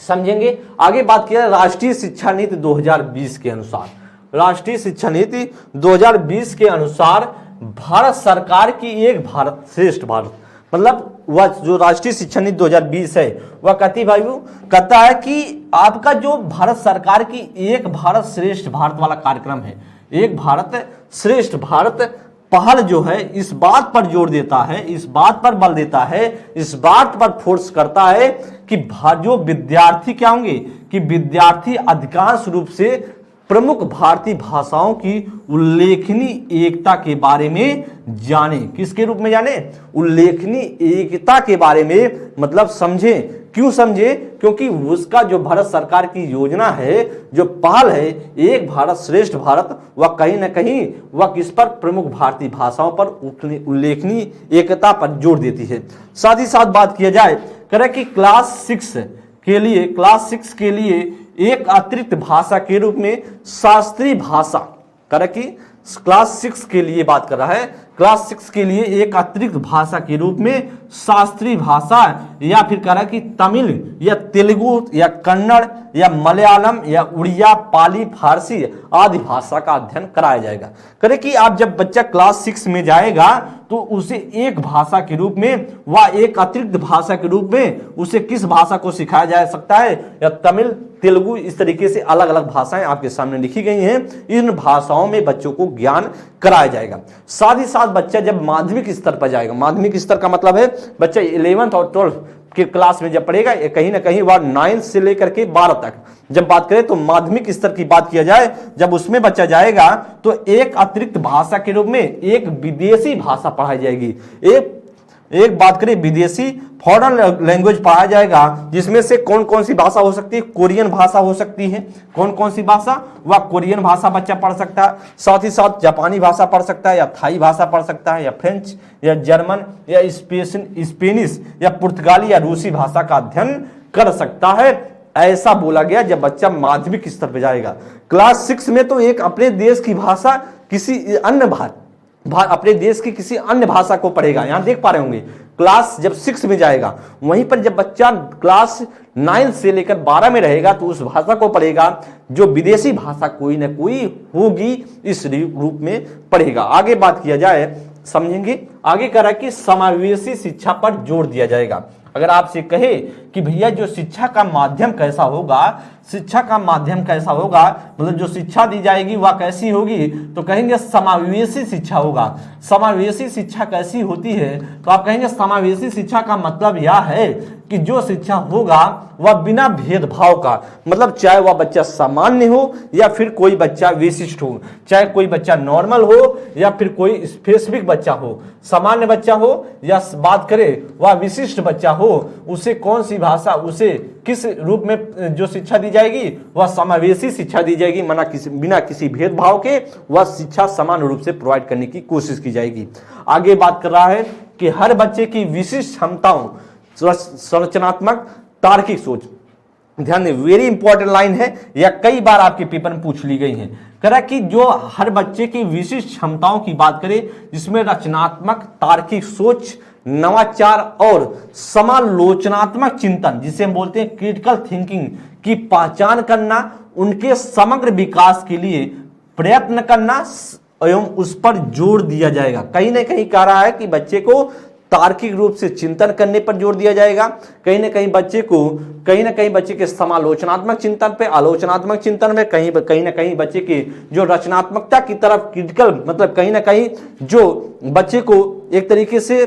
समझेंगे आगे बात किया राष्ट्रीय शिक्षा नीति 2020 के अनुसार। राष्ट्रीय शिक्षा नीति 2020 के अनुसार भारत सरकार की एक भारत श्रेष्ठ भारत, मतलब वह जो राष्ट्रीय शिक्षा नीति 2020 है वह कहता है कि आपका जो भारत सरकार की एक भारत श्रेष्ठ भारत वाला कार्यक्रम है, एक भारत श्रेष्ठ भारत पहल जो है, इस बात पर जोर देता है, इस बात पर बल देता है, इस बात पर फोर्स करता है कि जो विद्यार्थी क्या होंगे, कि विद्यार्थी अधिकांश रूप से प्रमुख भारतीय भाषाओं की उल्लेखनीय एकता के बारे में जाने। किसके रूप में जाने, उल्लेखनीय एकता के बारे में, मतलब समझे। क्यों समझे, क्योंकि उसका जो भारत सरकार की योजना है, जो पहल है एक भारत श्रेष्ठ भारत, वह कहीं ना कहीं वह किस पर, प्रमुख भारतीय भाषाओं पर उल्लेखनीय एकता पर जोर देती है। साथ ही साथ बात किया जाए, करें कि क्लास 6 के लिए एक अतिरिक्त भाषा के रूप में शास्त्रीय भाषा, करें कि क्लास 6 के लिए बात कर रहा है, क्लास 6 के लिए एक अतिरिक्त भाषा के रूप में शास्त्रीय भाषा, या फिर कह रहा कि तमिल या तेलुगु या कन्नड़ या मलयालम या उड़िया, पाली, फारसी आदि भाषा का अध्ययन कराया जाएगा। करे कि आप जब बच्चा क्लास 6 में जाएगा तो उसे एक भाषा के रूप में, व एक अतिरिक्त भाषा के रूप में उसे किस भाषा को सिखाया जा सकता है, या तमिल, तेलुगु, इस तरीके से अलग अलग भाषाएं आपके सामने लिखी गई हैं। इन भाषाओं में बच्चों को ज्ञान कराया जाएगा। साथ ही साथ बच्चा जब माध्यमिक स्तर पर जाएगा, माध्यमिक स्तर का मतलब है बच्चा 11th और 12th के क्लास में जब पढ़ेगा, कहीं ना कहीं वह 9 से लेकर के 12 तक जब बात करें तो माध्यमिक स्तर की बात किया जाए, जब उसमें बच्चा जाएगा तो एक अतिरिक्त भाषा के रूप में एक विदेशी भाषा पढ़ाई जाएगी। एक बात करें विदेशी फॉरेन लैंग्वेज पढ़ाया जाएगा, जिसमें से कौन कौन सी भाषा हो सकती है, कोरियन भाषा हो सकती है। कौन कौन सी भाषा, वह कोरियन भाषा बच्चा पढ़ सकता है, साथ ही साथ जापानी भाषा पढ़ सकता है, या थाई भाषा पढ़ सकता है, या फ्रेंच या जर्मन या स्पेनिश या पुर्तगाली या रूसी भाषा का अध्ययन कर सकता है। ऐसा बोला गया जब बच्चा माध्यमिक स्तर पर जाएगा। क्लास 6 में तो एक अपने देश की भाषा किसी अन्य अपने देश की किसी अन्य भाषा को पढ़ेगा। यहां देख पा रहे होंगे क्लास जब 6 में जाएगा, वहीं पर जब बच्चा क्लास 9 से लेकर 12 में रहेगा तो उस भाषा को पढ़ेगा जो विदेशी भाषा कोई ना कोई होगी, इस रूप में पढ़ेगा। आगे बात किया जाए, समझेंगे आगे कह रहा है कि समावेशी शिक्षा पर जोर दिया जाएगा। अगर आपसे कहे कि भैया जो शिक्षा का माध्यम कैसा होगा, शिक्षा का माध्यम कैसा होगा, मतलब जो शिक्षा दी जाएगी वह कैसी होगी, तो कहेंगे समावेशी शिक्षा होगा। समावेशी शिक्षा कैसी होती है, तो आप कहेंगे समावेशी शिक्षा का मतलब यह है कि जो शिक्षा होगा वह बिना भेदभाव का, मतलब चाहे वह बच्चा सामान्य हो या फिर कोई बच्चा विशिष्ट हो, चाहे कोई बच्चा नॉर्मल हो या फिर कोई स्पेसिफिक बच्चा हो, सामान्य बच्चा हो या बात करें वह विशिष्ट बच्चा हो, उसे कौन सी भाषा, उसे किस रूप में जो शिक्षा दी जाएगी, वह समावेशी शिक्षा दी जाएगी। बिना किसी भेदभाव के वह शिक्षा समान रूप से प्रोवाइड करने की कोशिश की जाएगी। आगे बात कर रहा है कि हर बच्चे की विशिष्ट क्षमताओं, संरचनात्मक तार्किक सोच, ध्यान दें वेरी इंपॉर्टेंट लाइन है, या कई बार आपके पेपर में पूछ ली गई है। कह कि जो हर बच्चे की विशिष्ट क्षमताओं की बात करें जिसमें रचनात्मक तार्किक सोच, नवाचार और समालोचनात्मक चिंतन, जिसे हम बोलते हैं क्रिटिकल थिंकिंग की पहचान करना, उनके समग्र विकास के लिए प्रयत्न करना एवं उस पर जोर दिया जाएगा। कहीं ना कहीं कह रहा है कि बच्चे को तार्किक रूप से चिंतन करने पर जोर दिया जाएगा, कहीं ना कहीं बच्चे के समालोचनात्मक चिंतन पे, आलोचनात्मक चिंतन में, कहीं ना कहीं बच्चे की जो रचनात्मकता की तरफ क्रिटिकल, मतलब कहीं ना कहीं जो बच्चे को एक तरीके से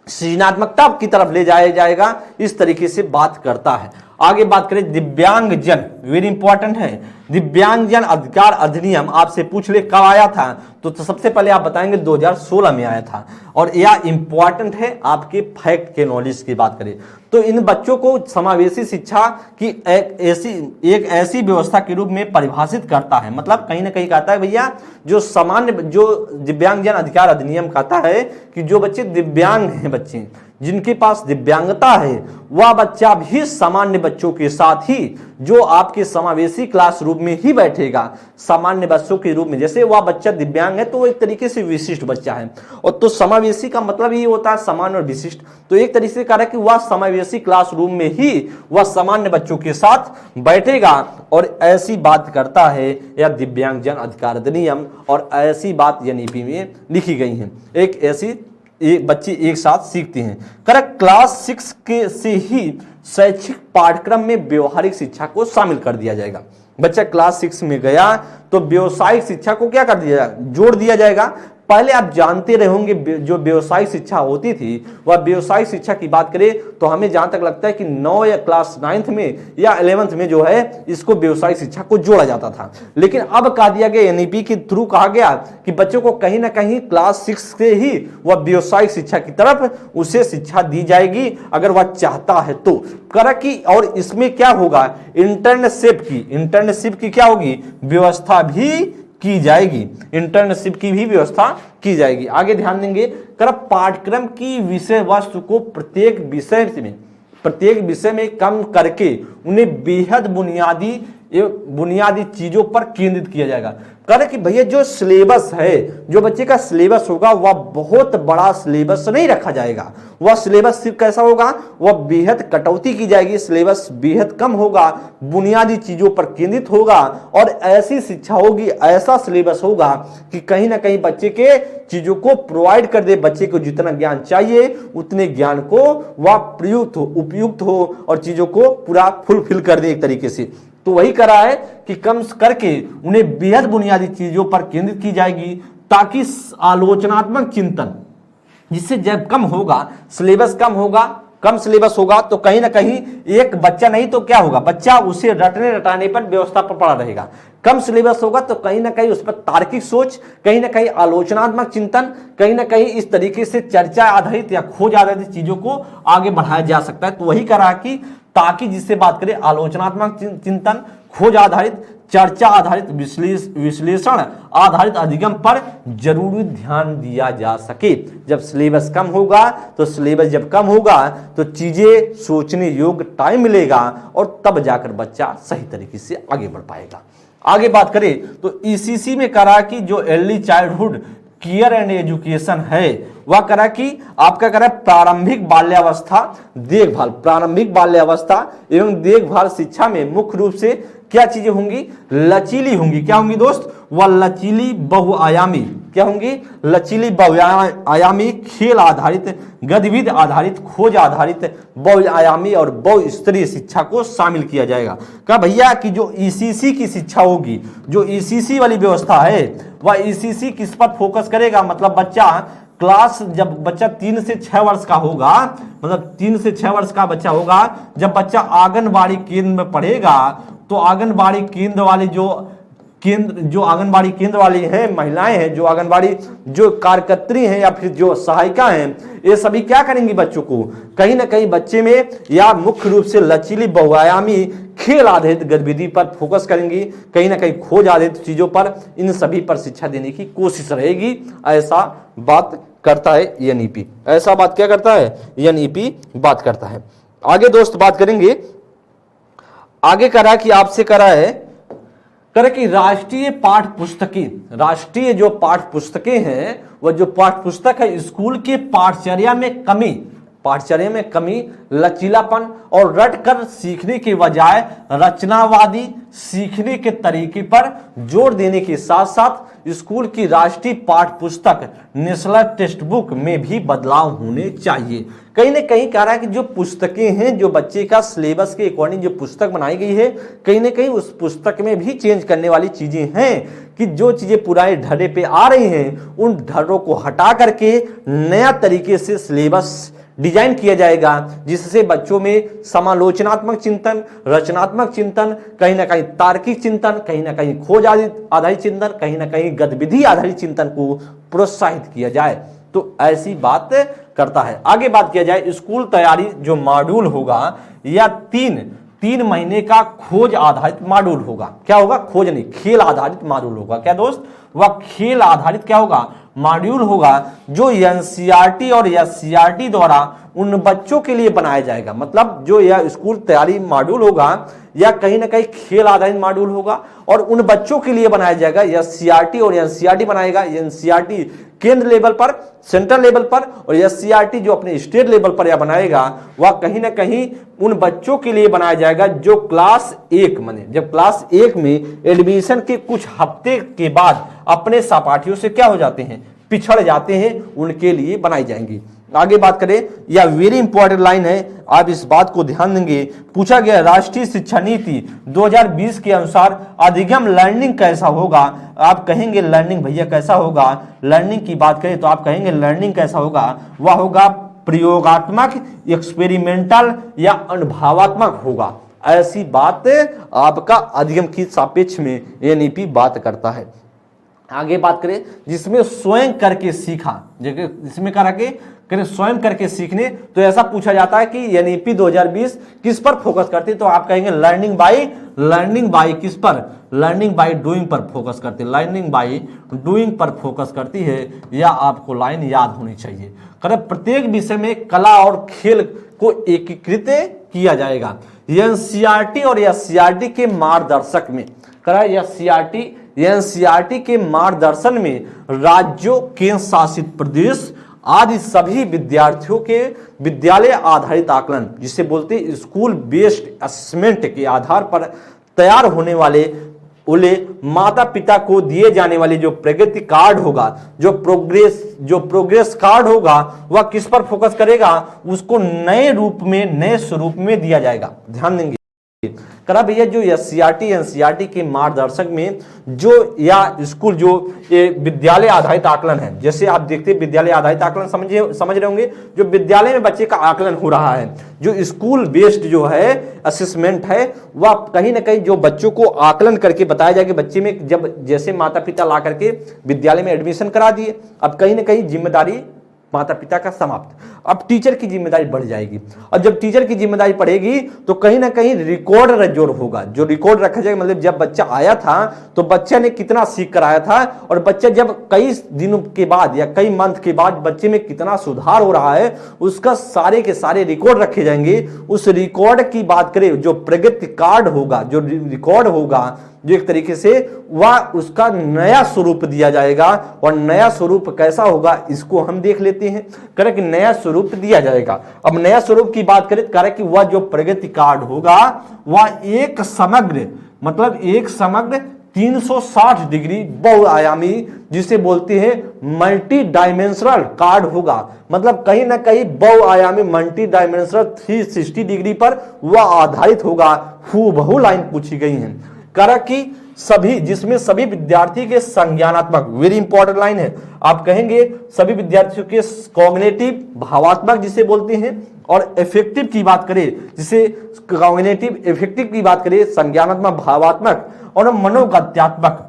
सृजनात्मकता की तरफ ले जाया जाएगा, इस तरीके से बात करता है। आगे बात करें दिव्यांगजन, वेरी इंपॉर्टेंट है, दिव्यांगजन अधिकार अधिनियम आपसे पूछ ले कब आया था, तो सबसे पहले आप बताएंगे 2016 में आया था, और यह इंपॉर्टेंट है आपके फैक्ट के नॉलेज की बात करें तो इन बच्चों को समावेशी शिक्षा की एक ऐसी व्यवस्था के रूप में परिभाषित करता है। मतलब कहीं ना कहीं कहता है भैया जो दिव्यांगजन अधिकार अधिनियम कहता है कि जो बच्चे दिव्यांग हैं, बच्चे जिनके पास दिव्यांगता है, वह बच्चा भी सामान्य बच्चों के साथ ही जो आपके समावेशी क्लासरूम में ही बैठेगा, सामान्य बच्चों के रूप में। जैसे वह बच्चा दिव्यांग है तो वो एक तरीके से विशिष्ट बच्चा है, और तो समावेशी का मतलब ही होता है सामान्य और विशिष्ट। तो एक तरीके से कह रहा है कि वह समावेशी क्लासरूम में ही वह सामान्य बच्चों के साथ बैठेगा, और ऐसी बात करता है यह दिव्यांगजन अधिकार अधिनियम, और ऐसी बात एनईपी में लिखी गई है। एक ऐसी बच्चे एक साथ सीखते हैं। करेक्ट, क्लास 6 के से ही शैक्षिक पाठ्यक्रम में व्यवहारिक शिक्षा को शामिल कर दिया जाएगा। बच्चा क्लास 6 में गया तो व्यवसायिक शिक्षा को क्या कर दिया जाएगा, जोड़ दिया जाएगा। पहले आप जानते रहे होंगे जो व्यवसायिक शिक्षा होती थी, वह व्यवसायिक शिक्षा की बात करें तो हमें जहां तक लगता है कि 9 या क्लास 9th में या 11th में जो है इसको व्यवसायिक शिक्षा को जोड़ा जाता था। लेकिन अब कहा दिया गया, एनईपी के थ्रू कहा गया कि बच्चों को कहीं ना कहीं क्लास 6 से ही वह व्यवसायिक शिक्षा की तरफ उसे शिक्षा दी जाएगी अगर वह चाहता है तो। की और इसमें क्या होगा, इंटर्नशिप की क्या होगी, व्यवस्था भी की जाएगी, इंटर्नशिप की भी व्यवस्था की जाएगी। आगे ध्यान देंगे, पाठ्यक्रम की विषय वस्तु को प्रत्येक विषय में कम करके उन्हें बेहद बुनियादी चीजों पर केंद्रित किया जाएगा। कह कि भैया जो सिलेबस है, जो बच्चे का सिलेबस होगा वह बहुत बड़ा सिलेबस नहीं रखा जाएगा, वह सिलेबस सिर्फ कैसा होगा, वह बेहद कटौती की जाएगी, सिलेबस बेहद कम होगा, बुनियादी चीजों पर केंद्रित होगा, और ऐसी शिक्षा होगी, ऐसा सिलेबस होगा कि कहीं ना कहीं बच्चे के चीजों को प्रोवाइड कर दे, बच्चे को जितना ज्ञान चाहिए उतने ज्ञान को वह उपयुक्त हो और चीजों को पूरा फुलफिल कर दे एक तरीके से। तो वही कह रहा है कि कम करके उन्हें बेहद बुनियादी चीजों पर केंद्रित की जाएगी ताकि आलोचनात्मक चिंतन, जिससे जब कम होगा, सिलेबस कम होगा, कम सिलेबस होगा तो कहीं ना कहीं एक बच्चा नहीं तो क्या होगा, बच्चा उसे रटने पर व्यवस्था पर पड़ा रहेगा। कम सिलेबस होगा तो कहीं ना कहीं उस पर तार्किक सोच, कहीं ना कहीं आलोचनात्मक चिंतन, कहीं ना कहीं इस तरीके से चर्चा आधारित या खोज आधारित चीजों को आगे बढ़ाया जा सकता है। तो वही करा कि ताकि जिससे बात करें आलोचनात्मक चिंतन, खोज आधारित, चर्चा आधारित, विश्लेषण आधारित अधिगम पर जरूरी ध्यान दिया जा सके। जब सिलेबस कम होगा तो चीजें सोचने योग्य टाइम मिलेगा और तब जाकर बच्चा सही तरीके से आगे बढ़ पाएगा। आगे बात करें तो ईसीसी में करा कि जो early childhood care and education है वह करा कि आपका करा प्रारंभिक बाल्यावस्था एवं देखभाल शिक्षा में मुख्य रूप से क्या चीजें होंगी, लचीली होंगी। क्या होंगी दोस्त, वह लचीली बहुआयामी, क्या होंगी, लचीली बहुआयामी, खेल आधारित, गतिविधि आधारित, खोज आधारित, बहुआयामी और बहुस्तरीय शिक्षा को शामिल किया जाएगा। कहा भैया कि जो ईसीसी की शिक्षा होगी, जो ईसीसी वाली व्यवस्था है वह ईसीसी किस पर फोकस करेगा, मतलब बच्चा क्लास जब बच्चा 3 से 6 वर्ष का होगा, मतलब 3 से 6 वर्ष का बच्चा होगा, जब बच्चा आंगनबाड़ी केंद्र में पढ़ेगा तो आंगनबाड़ी केंद्र वाले जो आंगनबाड़ी केंद्र वाली हैं महिलाएं हैं, जो आंगनबाड़ी जो कार्यकर्त्री हैं या फिर जो सहायिका हैं, ये सभी क्या करेंगी, बच्चों को कहीं ना कहीं बच्चे में या मुख्य रूप से लचीली बहुआयामी खेल आधारित गतिविधि पर फोकस करेंगी, कहीं ना कहीं खोज आधारित चीजों पर, इन सभी पर शिक्षा देने की कोशिश रहेगी। ऐसा बात करता है एनईपी, ऐसा बात क्या करता है, एनईपी बात करता है। आगे दोस्त बात करेंगे, आगे करा कि आपसे करा है कि राष्ट्रीय पाठ्य पुस्तकें, राष्ट्रीय जो पाठ्य पुस्तकें हैं, वह जो पाठ्य पुस्तक है स्कूल के पाठचर्या में कमी, लचीलापन और रटकर सीखने के बजाय रचनावादी सीखने के तरीके पर जोर देने के साथ साथ स्कूल की राष्ट्रीय पाठ्य पुस्तक नेशनल टेक्स्ट बुक में भी बदलाव होने चाहिए। कहीं ना कहीं कह रहा है कि जो पुस्तकें हैं, जो बच्चे का सिलेबस के अकॉर्डिंग जो पुस्तक बनाई गई है, कहीं ना कहीं उस पुस्तक में भी चेंज करने वाली चीजें हैं कि जो चीजें पुराने ढर्रे पे आ रही हैं उन ढर्रों को हटा करके नया तरीके से सिलेबस डिजाइन किया जाएगा, जिससे बच्चों में समालोचनात्मक चिंतन, रचनात्मक चिंतन, कहीं ना कहीं तार्किक चिंतन, कहीं ना कहीं खोज आधारित चिंतन, कहीं ना कहीं गतिविधि आधारित चिंतन को प्रोत्साहित किया जाए। तो ऐसी बात करता है। आगे बात किया जाए, स्कूल तैयारी जो मॉड्यूल होगा या तीन महीने का खोज आधारित मॉड्यूल होगा। क्या होगा, खोज नहीं, खेल आधारित मॉड्यूल होगा। क्या दोस्त, वह खेल आधारित क्या होगा, मॉड्यूल होगा, जो एनसीईआरटी और एससीईआरटी द्वारा उन बच्चों के लिए बनाया जाएगा। मतलब जो यह स्कूल तैयारी मॉड्यूल होगा या कहीं ना कहीं खेल आधारित मॉड्यूल होगा और उन बच्चों के लिए बनाया जाएगा। एससीईआरटी और एनसीईआरटी बनाएगा, एनसीईआरटी केंद्र लेवल पर, सेंट्रल लेवल पर, और एससीईआरटी जो अपने स्टेट लेवल पर यह बनाएगा, वह कहीं ना कहीं उन बच्चों के लिए बनाया जाएगा जो क्लास 1 माने जब क्लास 1 में एडमिशन के कुछ हफ्ते के बाद अपने सहपाठियों से क्या हो जाते हैं, पिछड़ जाते हैं, उनके लिए बनाई जाएंगी। आगे बात करें, यह वेरी इंपॉर्टेंट लाइन है, आप इस बात को ध्यान देंगे। पूछा गया राष्ट्रीय शिक्षा नीति 2020 के अनुसार अधिगम लर्निंग कैसा होगा। आप कहेंगे लर्निंग भैया कैसा होगा, लर्निंग की बात करें तो आप कहेंगे लर्निंग कैसा होगा, वह होगा प्रयोगात्मक, एक्सपेरिमेंटल या अनुभवात्मक होगा। ऐसी बात आपका अधिगम की सापेक्ष में एनईपी बात करता है। आगे बात करें, जिसमें स्वयं करके सीखा, जिसमें करें स्वयं करके सीखने, तो ऐसा पूछा जाता है कि एनईपी 2020 किस पर फोकस करती है, तो आप कहेंगे लर्निंग बाय किस पर, लर्निंग बाय डूइंग पर फोकस करती है, लर्निंग बाय डूइंग पर फोकस करती है। यह आपको लाइन याद होनी चाहिए। प्रत्येक विषय में कला और खेल को एकीकृत किया जाएगा। एनसीईआरटी और एससीईआरटी के मार्गदर्शक में एनसीईआरटी के मार्गदर्शन में राज्यों, केंद्र शासित प्रदेश आदि सभी विद्यार्थियों के विद्यालय आधारित आकलन, जिसे बोलते हैं स्कूल बेस्ड असेसमेंट के आधार पर तैयार होने वाले माता पिता को दिए जाने वाले जो प्रगति कार्ड होगा, जो प्रोग्रेस कार्ड होगा, वह किस पर फोकस करेगा, उसको नए स्वरूप में दिया जाएगा। ध्यान देंगे करा भैया, जो एससीईआरटी एनसीईआरटी के मार्गदर्शक में जो या स्कूल जो विद्यालय आधारित आकलन है, जैसे आप देखते हैं विद्यालय आधारित आकलन समझ रहे होंगे, जो विद्यालय में बच्चे का आकलन हो रहा है, जो स्कूल बेस्ड जो है असेसमेंट है, वह कहीं ना कहीं जो बच्चों को आकलन करके बताया जाए कि बच्चे में जब जैसे माता पिता ला करके विद्यालय में एडमिशन करा दिए, अब कहीं ना कहीं जिम्मेदारी माता पिता का समाप्त, अब टीचर की जिम्मेदारी बढ़ जाएगी। और जब टीचर की जिम्मेदारी बढ़ेगी तो कहीं ना कहीं रिकॉर्ड जोड़ होगा, जो रिकॉर्ड रखा जाएगा, मतलब जब बच्चा आया था तो बच्चे ने कितना सीख कर आया था, और बच्चा जब कई दिनों के बाद या कई मंथ के बाद बच्चे में कितना सुधार हो रहा है, उसका सारे के सारे रिकॉर्ड रखे जाएंगे। उस रिकॉर्ड की बात करें, जो प्रगति कार्ड होगा, जो रिकॉर्ड होगा, जो एक तरीके से वह उसका नया स्वरूप दिया जाएगा। और नया स्वरूप कैसा होगा इसको हम देख लेते हैं। करें कि नया स्वरूप दिया जाएगा। अब नया स्वरूप की बात करें, करें कि वह जो प्रगति कार्ड होगा वह एक समग्र 360 डिग्री बहुआयामी, जिसे बोलते हैं मल्टी डायमेंशनल कार्ड होगा। मतलब कहीं ना कहीं बहुआयामी मल्टी डायमेंशनल 360 डिग्री पर वह आधारित होगा। हूबहू लाइन पूछी गई है, करा कि सभी, जिसमें सभी विद्यार्थी के संज्ञानात्मक, वेरी इंपॉर्टेंट लाइन है, आप कहेंगे सभी विद्यार्थियों के कॉग्निटिव, भावात्मक जिसे बोलते हैं, और इफेक्टिव की बात करें, जिसे कॉग्निटिव इफेक्टिव की बात करें, संज्ञानात्मक, भावात्मक और मनोगत्यात्मक,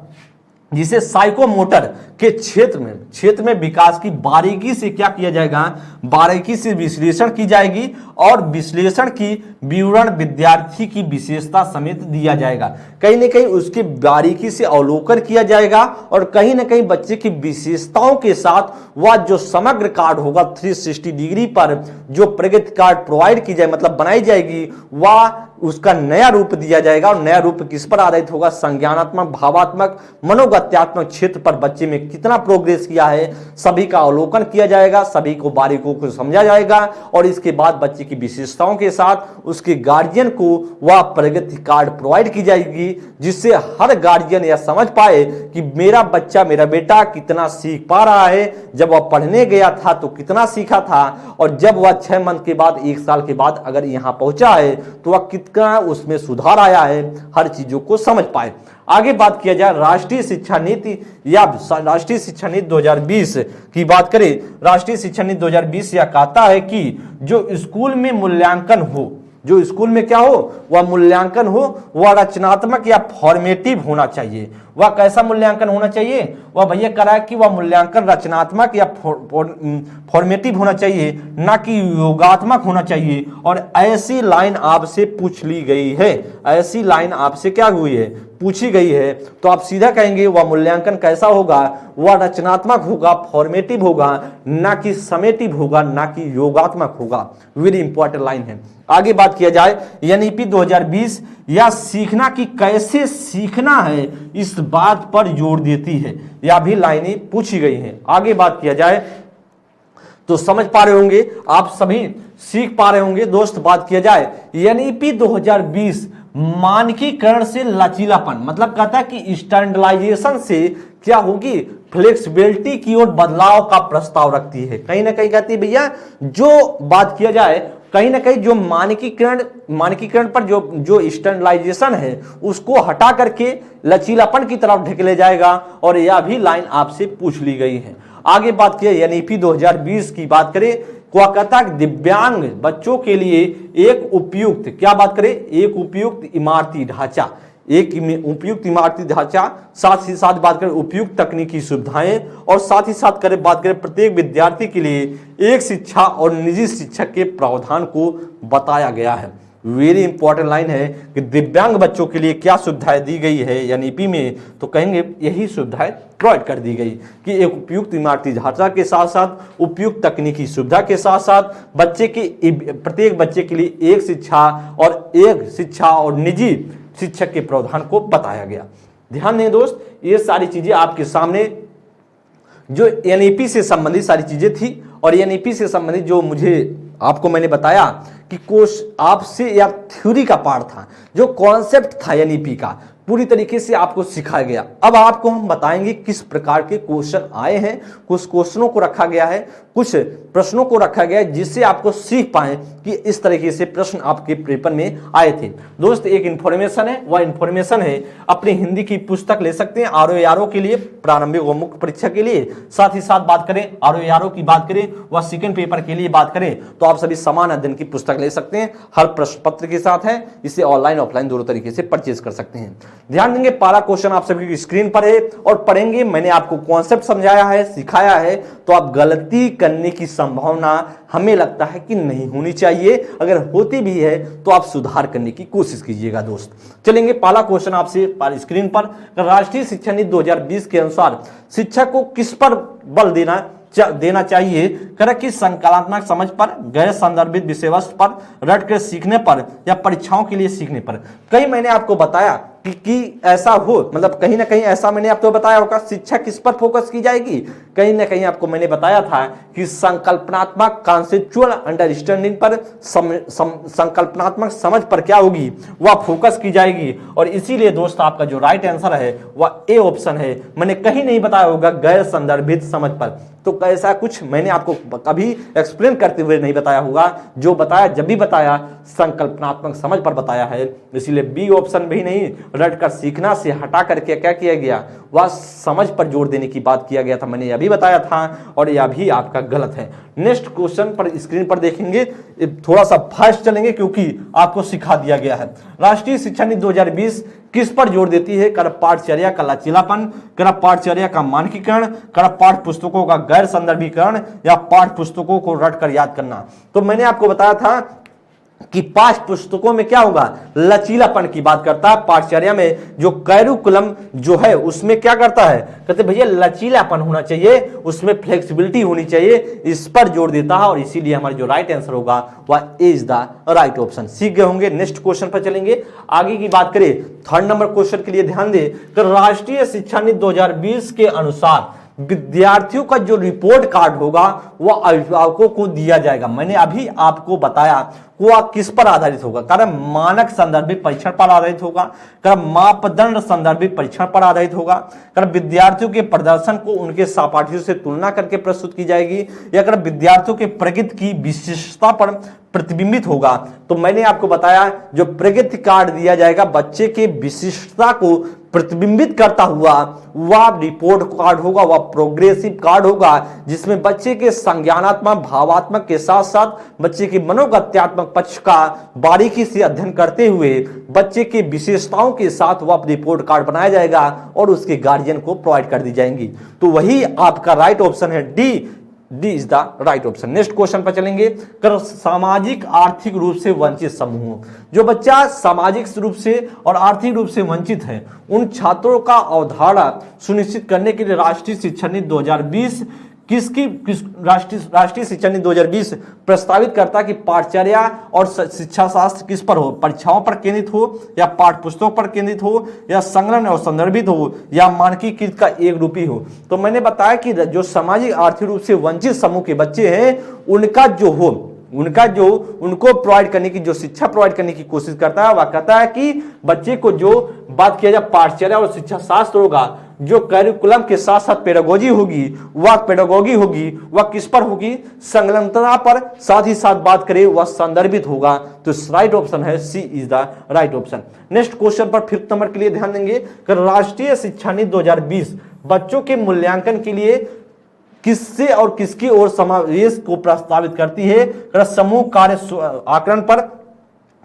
जिसे साइकोमोटर के क्षेत्र में विकास की बारीकी से क्या किया जाएगा, बारीकी से विश्लेषण की जाएगी और विश्लेषण की विवरण विद्यार्थी की विशेषता समेत दिया जाएगा। कहीं ना कहीं उसकी बारीकी से अवलोकन किया जाएगा और कहीं ना कहीं बच्चे की विशेषताओं के साथ वह जो समग्र कार्ड होगा 360 डिग्री पर जो प्रगति कार्ड प्रोवाइड की जाए, मतलब बनाई जाएगी, वह उसका नया रूप दिया जाएगा। और नया रूप किस पर आधारित होगा, संज्ञानात्मक, भावात्मक, मनोगत्यात्मक क्षेत्र पर बच्चे में कितना प्रोग्रेस किया है, सभी का अवलोकन किया जाएगा, सभी को बारीकों को समझा जाएगा और इसके बाद बच्चे की विशेषताओं के साथ उसके गार्जियन को वह प्रगति कार्ड प्रोवाइड की जाएगी, जिससे हर गार्जियन यह समझ पाए कि मेरा बच्चा, मेरा बेटा कितना सीख पा रहा है, जब वह पढ़ने गया था तो कितना सीखा था, और जब वह 6 मंथ के बाद, 1 साल के बाद अगर यहां पहुंचा है तो वह कितना उसमें सुधार आया है, हर चीजों को समझ पाए। आगे बात किया जाए राष्ट्रीय शिक्षा नीति या राष्ट्रीय शिक्षा नीति 2020 की बात करें, राष्ट्रीय शिक्षा नीति 2020 यह कहता है कि जो स्कूल में मूल्यांकन हो, जो स्कूल में क्या हो, वह मूल्यांकन हो, वह रचनात्मक या फॉर्मेटिव होना चाहिए। वह कैसा मूल्यांकन होना चाहिए, वह भैया कह रहा है कि वह मूल्यांकन रचनात्मक या फॉर्मेटिव होना चाहिए, ना कि योगात्मक होना चाहिए। और ऐसी लाइन आपसे पूछ ली गई है, ऐसी लाइन आपसे क्या हुई है, पूछी गई है, तो आप सीधा कहेंगे वह मूल्यांकन कैसा होगा, वह रचनात्मक होगा, फॉर्मेटिव होगा, ना कि समेटिव होगा, ना कि योगात्मक होगा। वेरी इंपॉर्टेंट लाइन है। आगे बात किया जाए एनईपी 2020 या सीखना कि कैसे सीखना है, इस बात पर जोर देती है। यह भी लाइनें पूछी गई हैं। आगे बात किया जाए तो समझ पा रहे होंगे आप सभी, सीख पा रहे होंगे दोस्त। बात किया जाए एनईपी 2020 मानकीकरण से लचीलापन, मतलब कहता है कि स्टैंडर्डाइजेशन से क्या होगी, फ्लेक्सिबिलिटी की ओर बदलाव का प्रस्ताव रखती है। कहीं ना कहीं कहती है भैया, जो बात किया जाए कहीं ना कहीं जो मानकीकरण पर जो स्टैंडर्डाइजेशन है उसको हटा करके लचीलापन की तरफ ढकेले जाएगा, और यह भी लाइन आपसे पूछ ली गई है। आगे बात किया एनईपी 2020 की बात करें, कहता है दिव्यांग बच्चों के लिए एक उपयुक्त, क्या बात करें, एक उपयुक्त इमारती ढांचा, एक उपयुक्त इमारती ढांचा, साथ ही साथ बात करें उपयुक्त तकनीकी सुविधाएं, और साथ ही साथ करें बात करें प्रत्येक विद्यार्थी के लिए एक शिक्षा और निजी शिक्षक के प्रावधान को बताया गया है। वेरी इंपॉर्टेंट लाइन है कि दिव्यांग बच्चों के लिए क्या सुविधाएं दी गई है एनईपी में, तो कहेंगे यही सुविधाएं प्रोवाइड कर दी गई कि एक उपयुक्त इमारती ढांचा के साथ साथ उपयुक्त तकनीकी सुविधा के साथ साथ बच्चे के प्रत्येक बच्चे के लिए एक शिक्षा और निजी शिक्षक के प्रावधान को बताया गया। ध्यान दें दोस्त, ये सारी चीजें आपके सामने जो एनईपी से संबंधित सारी चीजें थी, और एनईपी से संबंधित जो मुझे आपको मैंने बताया कि कोर्स आपसे या थ्योरी का पार्ट था, जो कॉन्सेप्ट था एनईपी का, पूरी तरीके से आपको सिखाया गया। अब आपको हम बताएंगे किस प्रकार के क्वेश्चन आए हैं, कुछ क्वेश्चनों को रखा गया है, कुछ प्रश्नों को रखा गया है, जिससे आपको सीख पाए कि इस तरीके से प्रश्न आपके पेपर में आए थे। दोस्त एक इन्फॉर्मेशन है, वह इन्फॉर्मेशन है अपनी हिंदी की पुस्तक ले सकते हैं आरओ के लिए, प्रारंभिक व मुख्य परीक्षा के लिए। साथ ही साथ बात करें आरओ की बात करें, वह सेकंड पेपर के लिए बात करें, तो आप सभी समान अध्ययन की पुस्तक ले सकते हैं, हर प्रश्न पत्र के साथ है, इसे ऑनलाइन ऑफलाइन दोनों तरीके से परचेज कर सकते हैं। ध्यान देंगे, पहला क्वेश्चन आप सभी की स्क्रीन पर है और पढ़ेंगे। मैंने आपको कॉन्सेप्ट समझाया है, सिखाया है, तो आप गलती करने की संभावना हमें लगता है कि नहीं होनी चाहिए, अगर होती भी है तो आप सुधार करने की कोशिश कीजिएगा दोस्त। चलेंगे, पहला क्वेश्चन आपसे स्क्रीन पर, राष्ट्रीय शिक्षा नीति 2020 के अनुसार शिक्षा को किस पर बल देना चाहिए, कर कि संकल्पनात्मक समझ पर, गैर संदर्भित विषय वस्तु पर, रट कर सीखने पर, या परीक्षाओं के लिए सीखने पर। कहीं मैंने आपको बताया कि ऐसा हो, मतलब कहीं ना कहीं ऐसा मैंने आपको बताया होगा, शिक्षा किस पर फोकस की जाएगी, कहीं ना कहीं आपको मैंने बताया था कि संकल्पनात्मक कॉन्सेप्चुअल अंडरस्टैंडिंग पर, संकल्पनात्मक समझ पर क्या होगी, वह फोकस की जाएगी। और इसीलिए दोस्त आपका जो राइट आंसर है वह ए ऑप्शन है। मैंने कहीं नहीं बताया होगा गैर संदर्भित समझ पर। तो ऐसा कुछ मैंने आपको कभी एक्सप्लेन करते हुए नहीं बताया होगा। जो बताया, जब भी बताया, संकल्पनात्मक समझ पर बताया है। इसीलिए बी ऑप्शन भी नहीं, रट कर सीखना से हटा करके क्या किया गया, वह समझ पर जोर देने की बात किया गया था। मैंने यह भी बताया था और यह भी आपका गलत है। नेक्स्ट क्वेश्चन पर स्क्रीन पर देखेंगे, थोड़ा सा फास्ट चलेंगे क्योंकि आपको सिखा दिया गया है। राष्ट्रीय शिक्षा नीति 2020 किस पर जोर देती है? कर पाठचर्या का लचीलापन, कर पाठचर्या का मानकीकरण, कर पाठ पुस्तकों का गैर संदर्भीकरण या पाठ पुस्तकों को रटकर याद करना। तो मैंने आपको बताया था कि पाठ्य पुस्तकों में क्या होगा, लचीलापन की बात करता है। पाठचर्या में जो कैरिकुलम जो है उसमें क्या करता है, कहते भैया लचीलापन होना चाहिए, उसमें फ्लेक्सिबिलिटी होनी चाहिए, इस पर जोर देता है। और इसीलिए हमारा जो राइट आंसर होगा वह इज द राइट ऑप्शन। सीख गए होंगे। नेक्स्ट क्वेश्चन पर चलेंगे। आगे की बात करें, थर्ड नंबर क्वेश्चन के लिए ध्यान दें कि राष्ट्रीय शिक्षा नीति 2020 के अनुसार विद्यार्थियों का जो रिपोर्ट कार्ड होगा वह अभिभावकों को दिया जाएगा। मैंने अभी आपको बताया वह किस पर आधारित होगा, कारण मानक संदर्भित परीक्षण पर आधारित होगा, कारण मापदंड संदर्भित परीक्षण पर आधारित होगा, कारण विद्यार्थियों के प्रदर्शन को उनके सहपाठियों से तुलना करके प्रस्तुत की जाएगी, या कारण विद्यार्थियों के प्रगति की विशिष्टता पर प्रतिबिंबित होगा। तो मैंने आपको बताया जो प्रगति कार्ड दिया जाएगा बच्चे के विशिष्टता को प्रतिबिंबित करता हुआ वह रिपोर्ट कार्ड होगा, वह प्रोग्रेसिव कार्ड होगा, जिसमें बच्चे के संज्ञानात्मक भावात्मक के साथ साथ बच्चे के मनोगत्यात्मक पक्ष का बारीकी से अध्ययन करते हुए बच्चे के विशेषताओं के साथ वह रिपोर्ट कार्ड बनाया जाएगा और उसके गार्जियन को प्रोवाइड कर दी जाएंगी। तो वही आपका राइट ऑप्शन है, D is the right option. Next question पर चलेंगे। कर सामाजिक आर्थिक रूप से वंचित समूह, जो बच्चा सामाजिक रूप से और आर्थिक रूप से वंचित है, उन छात्रों का अवधारणा सुनिश्चित करने के लिए राष्ट्रीय शिक्षा नीति 2020 राष्ट्रीय शिक्षा नीति 2020 प्रस्तावित करता है कि पाठचर्या और शिक्षा शास्त्र किस पर हो, परीक्षाओं पर केंद्रित हो या पाठ पुस्तकों पर केंद्रित हो या संग्रहण और संदर्भित हो या मानकीकृत का एक रूपी हो। तो मैंने बताया कि जो सामाजिक आर्थिक रूप से वंचित समूह के बच्चे हैं उनको प्रोवाइड करने की, जो शिक्षा प्रोवाइड करने की कोशिश करता है, वह कहता है कि बच्चे को जो बात किया जाए पाठचर्या और शिक्षा शास्त्र होगा, जो कैरिकुलम के साथ साथ पेडागोजी होगी वह किस पर होगी, संलग्नता पर, साथ ही साथ बात करें वह संदर्भित होगा। तो राइट ऑप्शन है C is the right option. Next question पर फिफ्थ नंबर के लिए ध्यान देंगे कि राष्ट्रीय शिक्षा नीति 2020 बच्चों के मूल्यांकन के लिए किससे और किसकी ओर समावेश को प्रस्तावित करती है? समूह कार्य आकलन पर,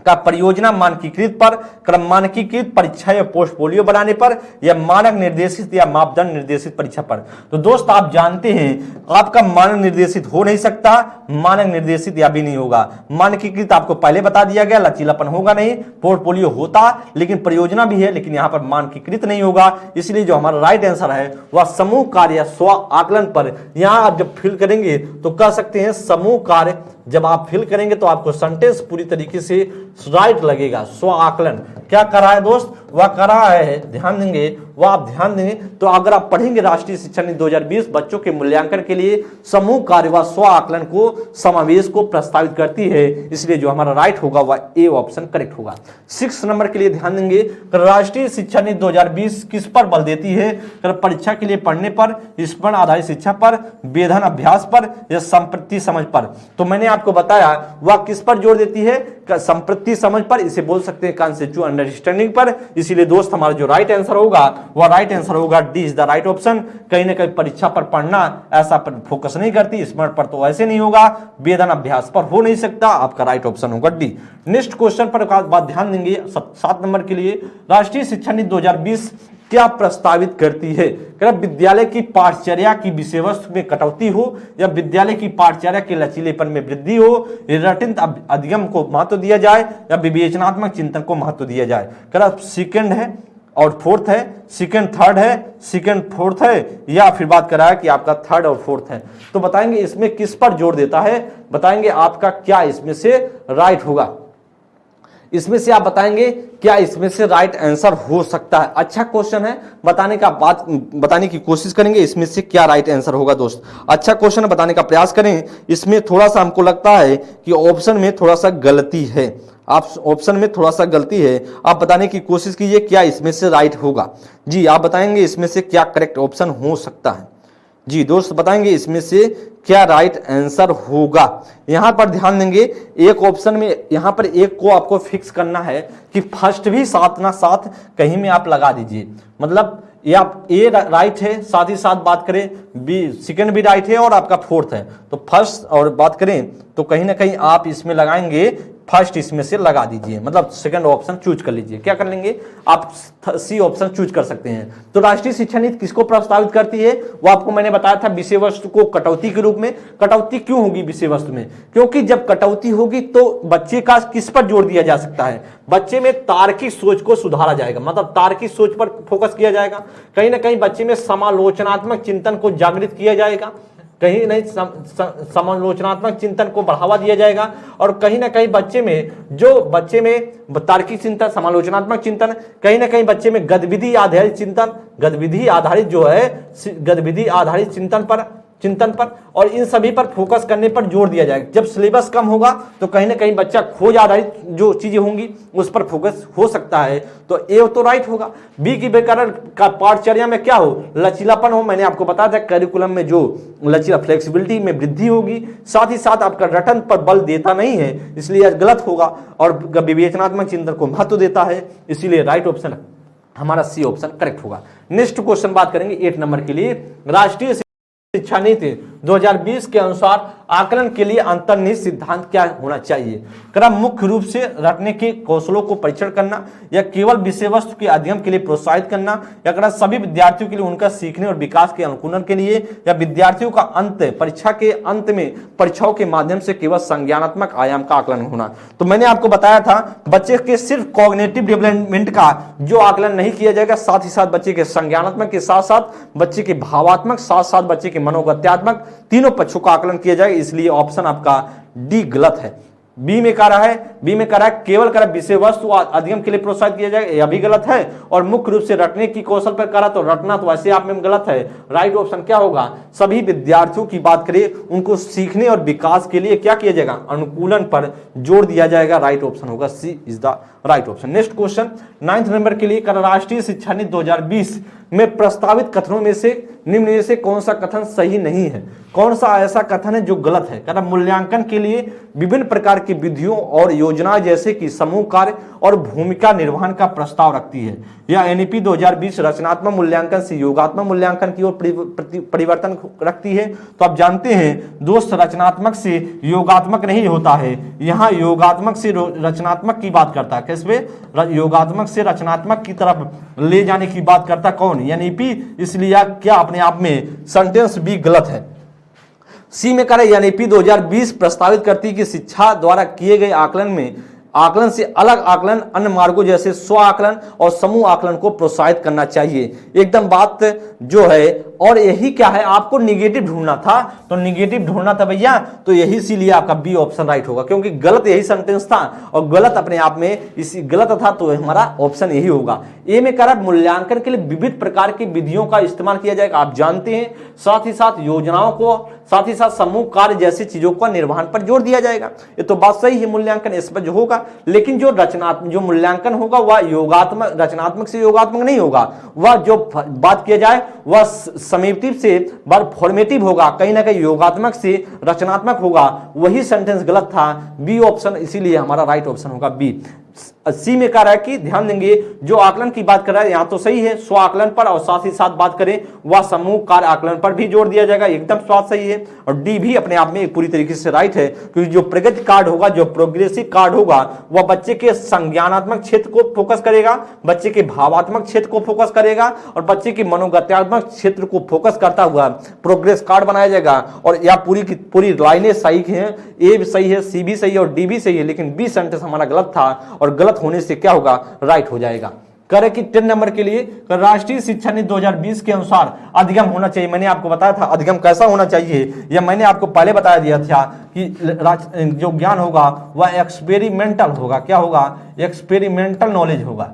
का परियोजना मानकीकृत पर, क्रम मानकीकृत परीक्षा या पोर्टफोलियो बनाने पर, या मानक निर्देशित या मापदंड निर्देशित परीक्षा पर। तो दोस्त आप जानते हैं आपका मानक निर्देशित हो नहीं सकता, मानक निर्देशित या भी नहीं होगा। मानकीकृत आपको पहले बता दिया गया, लचीलापन होगा नहीं, पोर्टफोलियो होता लेकिन परियोजना भी है, लेकिन यहां पर मानकीकृत नहीं होगा। इसलिए जो हमारा राइट आंसर है वह समूह कार्य स्व आकलन पर। यहां आप जब फिल करेंगे तो कह सकते हैं समूह कार्य, जब आप फिल करेंगे तो आपको सेंटेंस पूरी तरीके से राइट लगेगा। स्व आकलन क्या कर रहा है दोस्त, वह कर रहा है, ध्यान देंगे, वह आप ध्यान देंगे तो अगर आप पढ़ेंगे राष्ट्रीय शिक्षा नीति 2020 बच्चों के मूल्यांकन के लिए समूह कार्य व स्व आकलन को समावेश को प्रस्तावित करती है। इसलिए जो हमारा राइट होगा वह ए ऑप्शन करेक्ट होगा। 6 नंबर के लिए ध्यान देंगे, राष्ट्रीय शिक्षा नीति 2020 किस पर बल देती है? परीक्षा के लिए पढ़ने पर, स्मरण आधारित शिक्षा पर, वेधन अभ्यास पर या संप्रति समझ पर। तो मैंने आपको बताया वह किस पर जोर देती है, संप्रति समझ पर, इसे बोल सकते हैं कॉन्सेप्चुअल अंडरस्टैंडिंग पर। इसीलिए दोस्त हमारा जो राइट आंसर होगा वह राइट आंसर होगा D is the right option. कहीं ना कहीं परीक्षा पर पढ़ना ऐसा पर फोकस नहीं करती, स्मरण पर तो ऐसे नहीं होगा, वेधन अभ्यास पर हो नहीं सकता, आपका राइट ऑप्शन होगा डी। नेक्स्ट क्वेश्चन पर बात ध्यान देंगे 7 नंबर के लिए, राष्ट्रीय शिक्षा नीति 2020 क्या प्रस्तावित करती है? विद्यालय की पाठचर्या की विषय वस्तु में कटौती हो या विद्यालय की पाठचर्या के लचीलेपन में वृद्धि हो, रटिन अधिगम को महत्व दिया जाए या विवेचनात्मक चिंतन को महत्व दिया जाए। सेकंड है और फोर्थ है, सेकंड थर्ड है, सेकंड फोर्थ है, या फिर बात करा है कि आपका थर्ड और फोर्थ है। तो बताएंगे इसमें किस पर जोर देता है, बताएंगे आपका क्या इसमें से राइट होगा। इसमें से आप बताएंगे क्या इसमें से राइट आंसर हो सकता है। अच्छा क्वेश्चन है, बताने की कोशिश करेंगे इसमें से क्या राइट आंसर होगा दोस्त। अच्छा क्वेश्चन बताने का प्रयास करें। इसमें थोड़ा सा हमको लगता है कि ऑप्शन में थोड़ा सा गलती है, आप ऑप्शन में थोड़ा सा गलती है, आप बताने की कोशिश कीजिए क्या इसमें से राइट होगा। जी आप बताएंगे इसमें से क्या करेक्ट ऑप्शन हो सकता है। जी दोस्त बताएंगे इसमें से क्या राइट आंसर होगा। यहां पर ध्यान देंगे, एक ऑप्शन में यहां पर एक को आपको फिक्स करना है कि फर्स्ट भी साथ ना साथ कहीं में आप लगा दीजिए, मतलब ये आप ए राइट है, साथ ही साथ बात करें बी सेकंड भी राइट है और आपका फोर्थ है, तो फर्स्ट और बात करें तो कहीं ना कहीं आप इसमें लगाएंगे फर्स्ट, इसमें से लगा दीजिए, मतलब सेकंड ऑप्शन चूज कर लीजिए। क्या कर लेंगे आप, सी ऑप्शन चूज कर सकते हैं। तो राष्ट्रीय शिक्षा नीति किसको प्रस्तावित करती है, वो आपको मैंने बताया था विषय वस्तु को कटौती के रूप में। कटौती क्यों होगी विषय वस्तु में, क्योंकि जब कटौती होगी तो बच्चे का किस पर जोर दिया जा सकता है, बच्चे में तार्किक सोच को सुधारा जाएगा, मतलब तार्किक सोच पर फोकस किया जाएगा, कहीं ना कहीं बच्चे में समालोचनात्मक चिंतन को जागृत किया जाएगा, कहीं नहीं समालोचनात्मक चिंतन को बढ़ावा दिया जाएगा, और कहीं ना कहीं बच्चे में तार्किक चिंतन, समालोचनात्मक चिंतन, कहीं ना कहीं बच्चे में गतिविधि आधारित चिंतन, गतिविधि आधारित जो है गतिविधि आधारित चिंतन पर और इन सभी पर फोकस करने पर जोर दिया जाएगा। जब सिलेबस कम होगा तो कहीं ना कहीं बच्चा खोज आधारित जो चीजें होंगी उस पर फोकस हो सकता है, तो ए तो राइट होगा। बी की व्याकरण का पाठचर्या में क्या हो, लचीलापन हो, मैंने आपको बताया था करिकुलम में जो लचीला फ्लेक्सिबिलिटी में वृद्धि होगी, साथ ही साथ आपका रटन पर बल देता नहीं है इसलिए गलत होगा, और विवेचनात्मक चिंतन को महत्व देता है, इसीलिए राइट ऑप्शन हमारा सी ऑप्शन करेक्ट होगा। नेक्स्ट क्वेश्चन बात करेंगे 8 नंबर के लिए, राष्ट्रीय शिक्षा नीति 2020 के अनुसार आकलन के लिए अंतर्निहित सिद्धांत क्या होना चाहिए। क्रम मुख्य रूप से रटने के कौशलों को परीक्षण करना, या केवल विषय वस्तु के अध्ययन के लिए प्रोत्साहित करना, या क्रम सभी विद्यार्थियों के लिए उनका सीखने और विकास के अनुकूलन के लिए, या विद्यार्थियों का अंत परीक्षा के अंत में परीक्षाओं के माध्यम से केवल संज्ञानात्मक आयाम का आकलन होना। तो मैंने आपको बताया था बच्चे के सिर्फ कॉग्निटिव डेवलपमेंट का जो आकलन नहीं किया जाएगा, साथ ही साथ बच्चे के संज्ञानात्मक के साथ साथ बच्चे के भावात्मक, साथ साथ बच्चे के मनोगत्यात्मक, तीनों पक्षों का आकलन किया जाएगा, इसलिए ऑप्शन आपका डी गलत है। बी में कह रहा है केवल कर विषय वस्तु अध्ययन के लिए प्रोत्साहित किया जाएगा, यह भी गलत है, और मुख्य रूप से रटने की कौशल पर करा तो रटना तो वैसे आप में गलत है। राइट ऑप्शन क्या होगा, सभी विद्यार्थियों की बात करें उनको सीखने और विकास के लिए क्या किया जाएगा, अनुकूलन पर जोर दिया जाएगा, राइट ऑप्शन होगा C is the right option. Next question 9th number के लिए, राष्ट्रीय शिक्षा नीति 2020 में प्रस्तावित कथनों में से निम्न में से कौन सा कथन सही नहीं है, कौन सा ऐसा कथन है जो गलत है। कहना मूल्यांकन के लिए विभिन्न प्रकार की विधियों और योजनाएं जैसे कि समूह कार्य और भूमिका निर्वहन का प्रस्ताव रखती है, या एनईपी 2020 रचनात्मक मूल्यांकन से योगात्मक मूल्यांकन की ओर परिवर्तन रखती है। तो आप जानते हैं दोस्त रचनात्मक से योगात्मक नहीं होता है, यहाँ योगात्मक से रचनात्मक की बात करता है, किसमें योगात्मक से रचनात्मक की तरफ ले जाने की बात करता कौन, एनईपी, इसलिए क्या अपने आप में सेंटेंस भी गलत है। सी में करें एनईपी 2020 प्रस्तावित करती है कि शिक्षा द्वारा किए गए आकलन से अलग आकलन अन्य मार्गों जैसे स्व आकलन और समूह आकलन को प्रोत्साहित करना चाहिए, एकदम बात जो है। और यही क्या है, आपको निगेटिव ढूंढना था, तो निगेटिव ढूंढना था भैया, तो यही इसीलिए आपका बी ऑप्शन राइट होगा, क्योंकि गलत यही सेंटेंस था और गलत अपने आप में इसी गलत था, तो हमारा ऑप्शन यही होगा। ए में करा मूल्यांकन के लिए विविध प्रकार की विधियों का इस्तेमाल किया जाएगा, आप जानते हैं, साथ ही साथ योजनाओं को, साथ ही साथ समूह कार्य जैसी चीजों का निर्वहन पर जोर दिया जाएगा, ये तो बात सही है, मूल्यांकन इस पर जो होगा। लेकिन जो मूल्यांकन होगा वह योगात्मक, रचनात्मक से योगात्मक नहीं होगा, वह जो बात किया जाए वह समेटिव से फॉर्मेटिव होगा, कहीं ना कहीं योगात्मक से रचनात्मक होगा, वही सेंटेंस गलत था, बी ऑप्शन, इसीलिए हमारा राइट ऑप्शन होगा बी। सी में कह रहा है कि ध्यान देंगे जो आकलन की बात कर रहा है यहां तो सही है, स्व आकलन पर, और साथ ही साथ बात करें वह समूह कार्य आकलन पर भी जोर दिया जाएगा, एकदम स्वाद सही है। और डी भी अपने आप में एक पूरी तरीके से राइट है, क्योंकि जो प्रगति कार्ड होगा, जो प्रोग्रेसिव कार्ड होगा, वह बच्चे के संज्ञानात्मक क्षेत्र को फोकस करेगा, बच्चे के भावात्मक क्षेत्र को फोकस करेगा, और बच्चे के मनोगत्यात्मक क्षेत्र को फोकस करता हुआ प्रोग्रेस कार्ड बनाया जाएगा। और यह पूरी की पूरी लाइनें सही हैं, ए भी सही है, सी भी सही है और डी भी सही है, लेकिन बी सेंटेंस हमारा गलत था, और गलत होने से क्या होगा, राइट हो जाएगा। करे कि 10 नंबर के लिए राष्ट्रीय शिक्षा नीति 2020 के अनुसार अधिगम होना चाहिए। मैंने आपको बताया था अधिगम कैसा होना चाहिए, या मैंने आपको पहले बता दिया था कि जो ज्ञान होगा वह एक्सपेरिमेंटल होगा, क्या होगा, एक्सपेरिमेंटल नॉलेज होगा,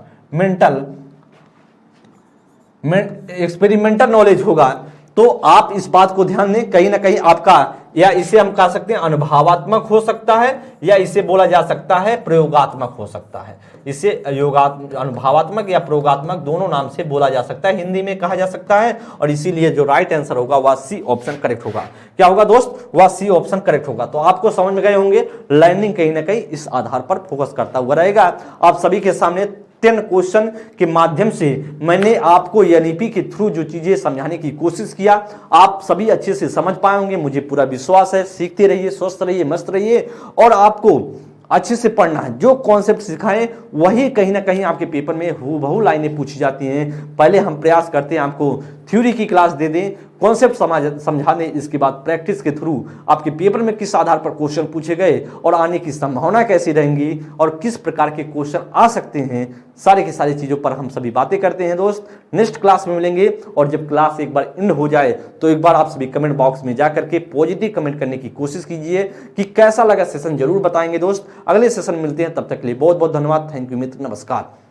एक्सपेरिमेंटल नॉलेज होगा। तो आप इस बात को ध्यान दें, कहीं ना कहीं आपका या इसे हम कह सकते हैं अनुभवात्मक हो सकता है, या इसे बोला जा सकता है प्रयोगात्मक हो सकता है। इसे अनुभवात्मक या प्रयोगात्मक दोनों नाम से बोला जा सकता है, हिंदी में कहा जा सकता है। और इसीलिए जो राइट आंसर होगा वह सी ऑप्शन करेक्ट होगा। क्या होगा दोस्त? वह सी ऑप्शन करेक्ट होगा। तो आपको समझ में गए होंगे, लर्निंग कहीं ना कहीं इस आधार पर फोकस करता हुआ रहेगा। आप सभी के सामने 10 क्वेश्चन के माध्यम से मैंने आपको एनईपी के थ्रू जो चीजें समझाने की कोशिश किया, आप सभी अच्छे से समझ पाए होंगे, मुझे पूरा विश्वास है। सीखते रहिए, स्वस्थ रहिए, मस्त रहिए, और आपको अच्छे से पढ़ना है। जो कॉन्सेप्ट सिखाएं वही कहीं ना कहीं आपके पेपर में हूबहू लाइनें पूछी जाती हैं। पहले हम प्रयास करते हैं आपको थ्योरी की क्लास दे दें, कॉन्सेप्ट समझाने, इसके बाद प्रैक्टिस के थ्रू आपके पेपर में किस आधार पर क्वेश्चन पूछे गए और आने की संभावना कैसी रहेंगी और किस प्रकार के क्वेश्चन आ सकते हैं, सारी की सारी चीजों पर हम सभी बातें करते हैं दोस्त। नेक्स्ट क्लास में मिलेंगे, और जब क्लास एक बार एंड हो जाए तो एक बार आप सभी कमेंट बॉक्स में जाकर के पॉजिटिव कमेंट करने की कोशिश कीजिए कि कैसा लगा सेशन, जरूर बताएंगे दोस्त। अगले सेशन मिलते हैं, तब तक के लिए बहुत बहुत धन्यवाद। थैंक यू मित्र, नमस्कार।